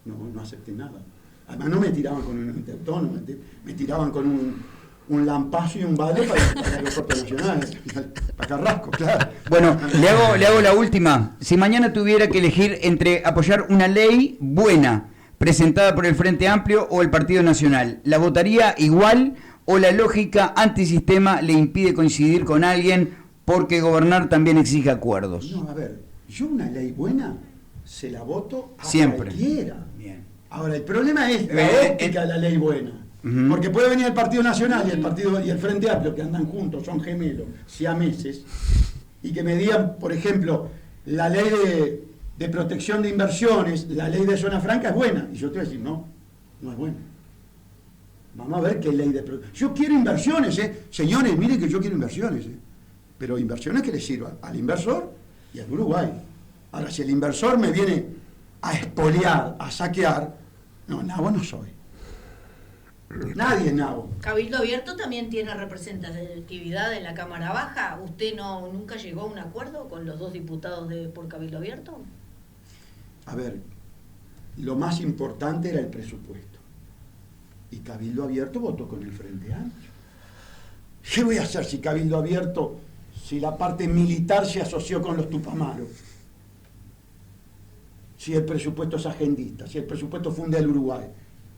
No acepté nada. Además no me tiraban con un ente autónomo, me tiraban con un lampazo y un balde para el aeropuerto nacional, para Carrasco, claro. Bueno, le hago la última. Si mañana tuviera que elegir entre apoyar una ley buena presentada por el Frente Amplio o el Partido Nacional, ¿la votaría igual o la lógica antisistema le impide coincidir con alguien porque gobernar también exige acuerdos? No, a ver, yo una ley buena se la voto a siempre. Cualquiera. Bien. Ahora, el problema es la óptica de la ley buena. Porque puede venir el Partido Nacional y el Frente Amplio, que andan juntos, son gemelos, siameses, y que me digan, por ejemplo, la ley de protección de inversiones, la ley de zona franca es buena. Y yo te voy a decir, no es buena. Vamos a ver qué ley de protección. Yo quiero inversiones, señores, miren que yo quiero inversiones, pero inversiones que le sirvan al inversor y al Uruguay. Ahora, si el inversor me viene a expoliar, a saquear, nabo no soy. Nadie es nabo. Cabildo Abierto también tiene representatividad en la Cámara Baja. ¿Usted nunca llegó a un acuerdo con los dos diputados por Cabildo Abierto? A ver, lo más importante era el presupuesto. Y Cabildo Abierto votó con el Frente Amplio. ¿Qué voy a hacer si Cabildo Abierto, si la parte militar se asoció con los tupamaros? Si el presupuesto es agendista, si el presupuesto funde al Uruguay.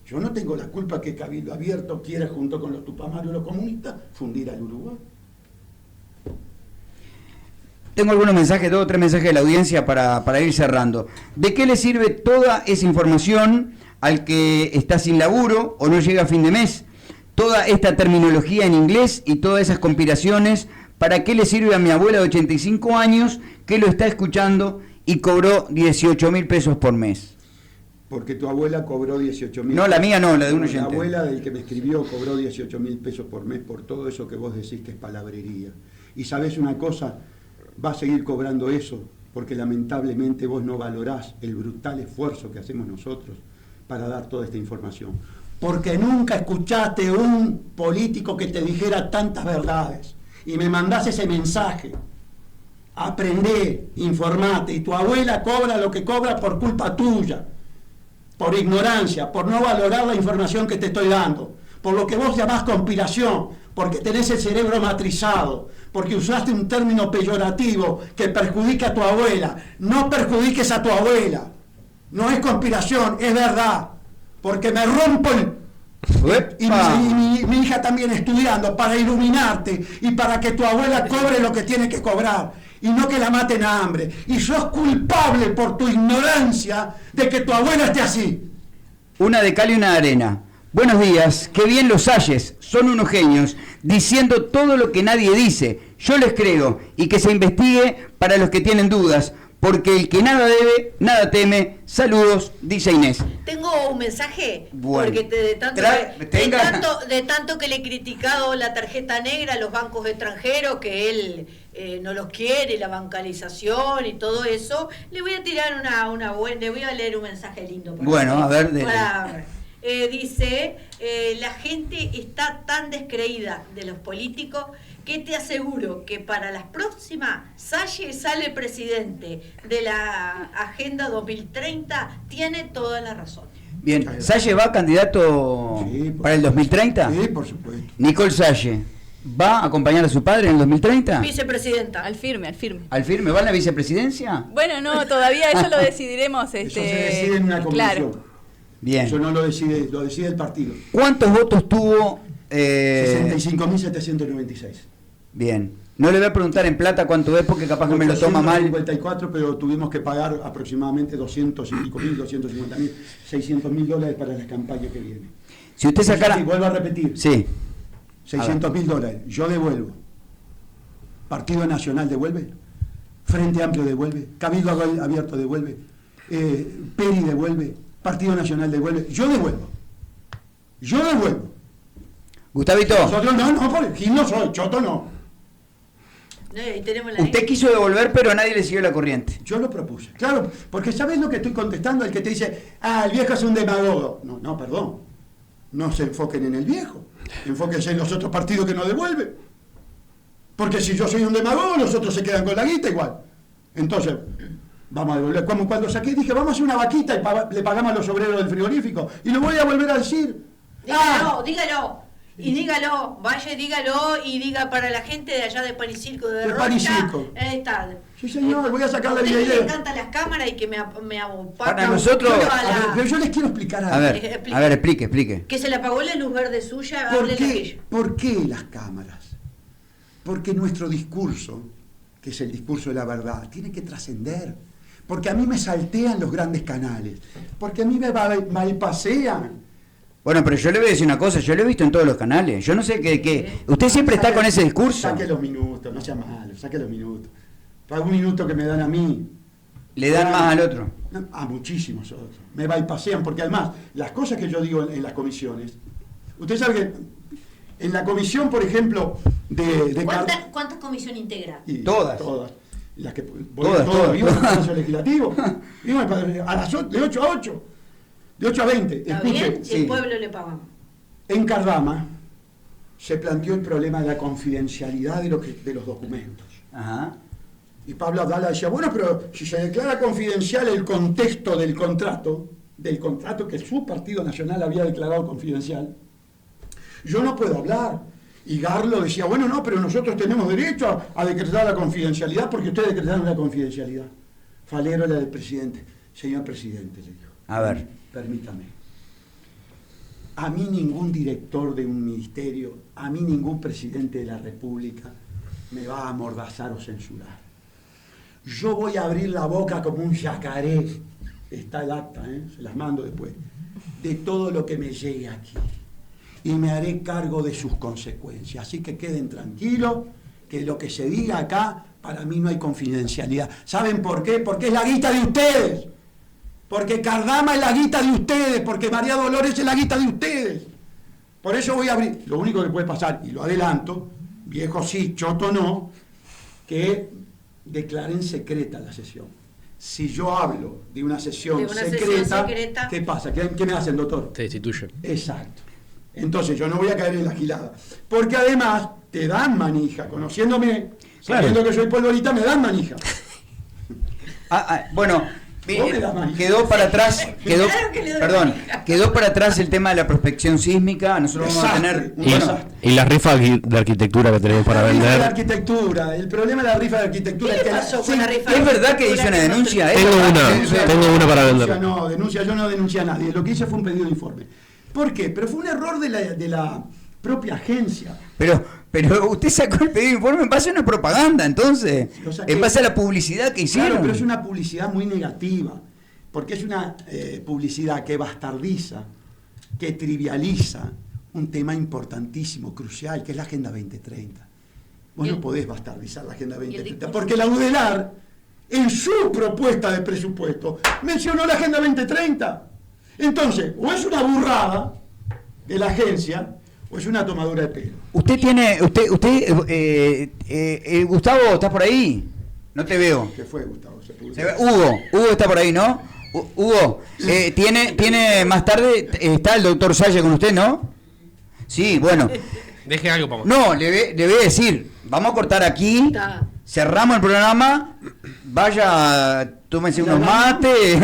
Yo no tengo la culpa que Cabildo Abierto quiera, junto con los tupamaros y los comunistas, fundir al Uruguay. Tengo algunos mensajes, 2 o 3 mensajes de la audiencia para ir cerrando. ¿De qué le sirve toda esa información al que está sin laburo o no llega a fin de mes? Toda esta terminología en inglés y todas esas conspiraciones, ¿para qué le sirve a mi abuela de 85 años que lo está escuchando y cobró 18.000 pesos por mes? Porque tu abuela cobró 18.000. No, la mía no, la de un oyente. La abuela del que me escribió cobró 18.000 pesos por mes por todo eso que vos decís que es palabrería. Y sabés una cosa, va a seguir cobrando eso, porque lamentablemente vos no valorás el brutal esfuerzo que hacemos nosotros para dar toda esta información. porque nunca escuchaste un político que te dijera tantas verdades. Y me mandás ese mensaje. Aprendé, informate, y tu abuela cobra lo que cobra por culpa tuya, por ignorancia, por no valorar la información que te estoy dando, por lo que vos llamás conspiración, porque tenés el cerebro matrizado, porque usaste un término peyorativo que perjudica a tu abuela. No perjudiques a tu abuela. No es conspiración, es verdad. Porque me rompo y mi hija también estudiando para iluminarte y para que tu abuela cobre lo que tiene que cobrar y no que la maten a hambre. Y sos culpable por tu ignorancia de que tu abuela esté así. Una de cal y una de arena. Buenos días, qué bien los Salles, son unos genios, diciendo todo lo que nadie dice. Yo les creo, y que se investigue para los que tienen dudas, porque el que nada debe, nada teme. Saludos, dice Inés. Tengo un mensaje, bueno, porque de tanto que le he criticado la tarjeta negra a los bancos extranjeros, que él no los quiere, la bancarización y todo eso, le voy a tirar una buena, le voy a leer un mensaje lindo. Bueno, a ver. Dice, la gente está tan descreída de los políticos que te aseguro que para las próximas Salle sale presidente de la Agenda 2030, tiene toda la razón. Bien, ¿Salle va candidato para el 2030? Sí, por supuesto. Nicole Salle, ¿va a acompañar a su padre en el 2030? Vicepresidenta. Al firme. ¿Al firme? ¿Va a la vicepresidencia? Bueno, no, todavía eso lo decidiremos. Eso se decide en una comisión. Claro. Bien. Eso no lo decide el partido. ¿Cuántos votos tuvo? 65.796. Bien. No le voy a preguntar en plata cuánto es porque capaz que me lo toma mal. 54, pero tuvimos que pagar aproximadamente 250.000, 600.000 dólares para la campaña que viene. Si usted sacara... Y vuelvo a repetir. Sí. 600.000 dólares. Yo devuelvo. Partido Nacional devuelve. Frente Amplio devuelve. Cabildo Abierto devuelve. Peri devuelve. Partido Nacional devuelve. Yo devuelvo. Gustavito. Nosotros no, porque Gil no soy, Choto no. Usted quiso devolver, pero nadie le siguió la corriente. Yo lo propuse. Claro, porque ¿sabes lo que estoy contestando? El que te dice, el viejo es un demagogo. No, perdón. No se enfoquen en el viejo. Enfóquense en los otros partidos que no devuelven. Porque si yo soy un demagogo, los otros se quedan con la guita igual. Entonces, vamos a devolver. Como cuando saqué, dije, vamos a hacer una vaquita y le pagamos a los obreros del frigorífico. Y lo voy a volver a decir. Dígalo. Y dígalo, vaya, dígalo y diga para la gente de allá de Panicirco, de Panicirco. Está. Sí, señor, voy a sacar la video. video. Me encantan las cámaras y que me para nosotros. Pero yo les quiero explicar algo. A ver, explique. Que se le apagó la luz verde suya. ¿Por qué las cámaras? Porque nuestro discurso, que es el discurso de la verdad, tiene que trascender. Porque a mí me saltean los grandes canales. Porque a mí me malpasean. Bueno, pero yo le voy a decir una cosa, yo lo he visto en todos los canales, yo no sé qué... Usted siempre está con ese discurso. Saque los minutos, no sea malo, saque los minutos. Para un minuto que me dan a mí... Le dan más al otro. A muchísimos otros. Me bypasean, porque además, las cosas que yo digo en las comisiones... Usted sabe que en la comisión, por ejemplo, de... ¿Cuántas comisiones integra? Todas. Las que todas. Vivo en el Consejo Legislativo. Vivo de 8 a 8. De 8 a 20. ¿Está bien? El pueblo le pagamos. En Cardama se planteó el problema de la confidencialidad de los documentos. Ajá. Y Pablo Abdala decía, bueno, pero si se declara confidencial el contexto del contrato que su Partido Nacional había declarado confidencial, yo no puedo hablar. Y Garlo decía, bueno, no, pero nosotros tenemos derecho a decretar la confidencialidad porque ustedes decretaron la confidencialidad. Falero era el presidente. Señor presidente, le dijo. A ver. Permítame. A mí ningún director de un ministerio, a mí ningún presidente de la República me va a amordazar o censurar. Yo voy a abrir la boca como un yacaré, está el acta, se las mando después, de todo lo que me llegue aquí. Y me haré cargo de sus consecuencias. Así que queden tranquilos, que lo que se diga acá, para mí no hay confidencialidad. ¿Saben por qué? Porque es la guita de ustedes. Porque Cardama es la guita de ustedes, porque María Dolores es la guita de ustedes. Por eso voy a abrir, lo único que puede pasar, y lo adelanto, viejo sí, choto no, que declaren secreta la sesión. Si yo hablo de una sesión, De una secreta, sesión secreta. ¿qué pasa? ¿Qué me hacen, doctor? Te destituyen. Exacto. Entonces yo no voy a caer en la gilada. Porque además te dan manija. Conociéndome, sabiendo que soy polvorita, me dan manija. Bueno, Vos me das manija. quedó para atrás, Claro que le doy manija. quedó para atrás el tema de la prospección sísmica. Nosotros vamos a tener, Un Y, desastre. y las rifas de arquitectura que tenemos para La rifa de vender. arquitectura. El problema de la rifa de arquitectura ¿Qué es le que pasó con la rifa? ¿es verdad que hizo una denuncia? ¿Es Tengo verdad? una, tengo una para denuncia, vender. no, denuncia, yo no denuncié a nadie. Lo que hice fue un pedido de informe. ¿Por qué? Pero fue un error de la propia agencia. Pero usted sacó el pedido de informe en base a una propaganda, entonces. Lo saqué. En base a la publicidad que hicieron. Claro, pero es una publicidad muy negativa, porque es una publicidad que bastardiza, que trivializa un tema importantísimo, crucial, que es la Agenda 2030. Vos no podés bastardizar la Agenda 2030, porque la UDELAR, en su propuesta de presupuesto, mencionó la Agenda 2030. Entonces, o es una burrada de la agencia, o es una tomadura de pelo. Gustavo, ¿estás por ahí? No te veo. ¿Qué fue, Gustavo? Se pudo. Hugo está por ahí, ¿no? Hugo, tiene más tarde, está el doctor Salle con usted, ¿no? Sí, bueno. Deje algo para No, le voy a decir, vamos a cortar aquí, Está. cerramos el programa, vaya, tómense unos mates,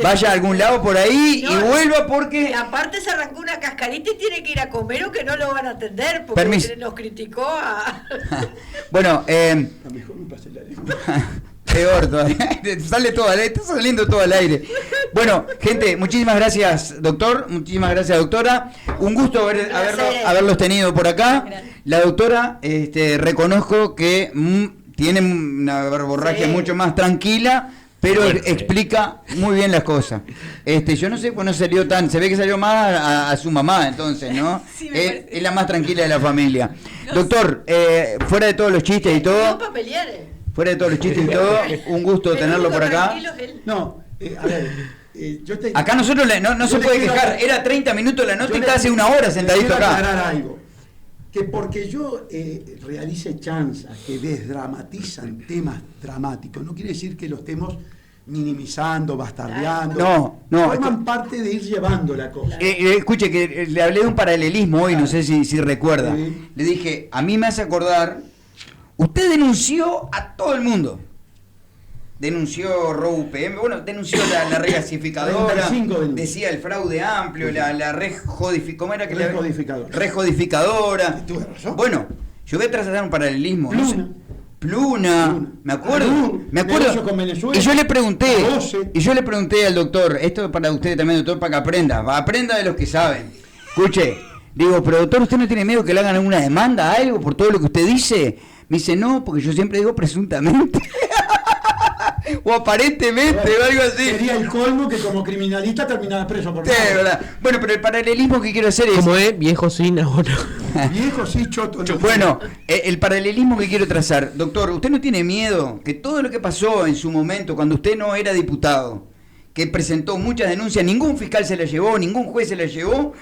vaya a algún lado por ahí y No, vuelva porque... Y aparte se arrancó una cascarita y tiene que ir a comer o que no lo van a atender porque Permiso. nos criticó a... Bueno, A lo mejor me pasé la lengua. peor todavía, sale todo al aire, está saliendo todo al aire. Bueno, gente, muchísimas gracias, doctor, muchísimas gracias, doctora. Un gusto haberlos tenido por acá. Gracias. La doctora, reconozco que tiene una verborragia mucho más tranquila, pero explica muy bien las cosas. Yo no sé por qué no salió tan, se ve que salió más a su mamá, entonces, ¿no? Sí, me parece. Es la más tranquila de la familia. No doctor, fuera de todos los chistes y todo, No papeleares. fuera de todos los chistes y todo, un gusto tenerlo por acá. Tranquilos, él. No, a ver, yo te... Acá nosotros no Yo se le puede quiero quejar, aclarar- era 30 minutos la nota yo y le- está hace una hora sentadito quiero acá. aclarar algo. Que porque yo realice chanzas que desdramatizan temas dramáticos, no quiere decir que los estemos minimizando, bastardeando. No, Forman parte de ir llevando la cosa. Escuche, que le hablé de un paralelismo hoy, no sé si recuerda. Sí. Le dije, a mí me hace acordar, usted denunció a todo el mundo. Denunció robo UPM, bueno, denunció la regasificadora, 35 denuncias. decía el fraude amplio, la ¿cómo era que la- Rejodificadora. Rejodificadora. Tuve razón. Bueno, yo voy a trazar un paralelismo. Pluna. No sé. Pluna, me acuerdo, Arur, me acuerdo. negocio con Venezuela. Y yo le pregunté, Voce. al doctor, esto es para usted también, doctor, para que aprenda de los que saben. Escuche, digo, pero doctor, ¿usted no tiene miedo que le hagan alguna demanda, algo, por todo lo que usted dice? Me dice, no, porque yo siempre digo presuntamente. O aparentemente, o algo así. Sería el colmo que como criminalista terminara preso por Sí, verdad. Bueno, pero el paralelismo que quiero hacer es... ¿Cómo es? ¿Viejo sin ahora? Viejo sí, choto. No. Bueno, el paralelismo que quiero trazar, doctor, ¿usted no tiene miedo que todo lo que pasó en su momento, cuando usted no era diputado, que presentó muchas denuncias, ningún fiscal se las llevó, ningún juez se las llevó,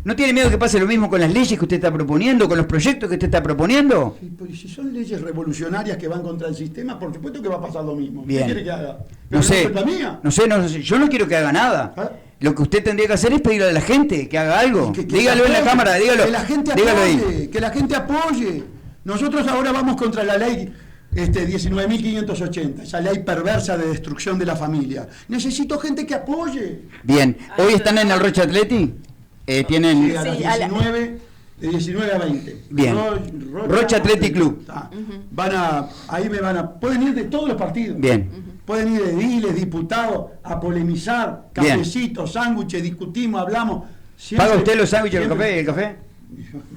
¿no tiene miedo que pase lo mismo con las leyes que usted está proponiendo, con los proyectos que usted está proponiendo? Sí, pero si son leyes revolucionarias que van contra el sistema, por supuesto que va a pasar lo mismo. Bien. ¿Qué quiere que haga? No sé, ¿Es culpa mía? no sé, yo no quiero que haga nada. ¿Ah? Lo que usted tendría que hacer es pedirle a la gente que haga algo. Que Dígalo en la apoye, cámara, dígalo. Que la gente dígalo apoye, ahí. que la gente apoye. Nosotros ahora vamos contra la ley 19.580, esa ley perversa de destrucción de la familia. Necesito gente que apoye. Bien, hoy están en el Rocha Atleti. Tienen... Sí, a las Sí, a la- 19, de 19 a 20. Bien. Rocha Athletic Club. Está. Pueden ir de todos los partidos. Bien. Pueden ir ediles, diputados, a polemizar, Bien. cafecitos, sándwiches, discutimos, hablamos. Siempre- ¿Paga usted los sándwiches del siempre- café? ¿El café?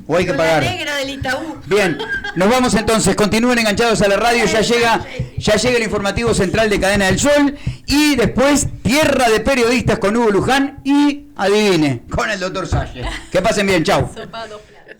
¿O hay que Con la pagar? negra del Itaú. Bien, nos vamos entonces, continúen enganchados a la radio, ya llega el informativo central de Cadena del Sol y después Tierra de Periodistas con Hugo Luján y, adivine, con el doctor Salle. Que pasen bien, chau. Sopa dos platos.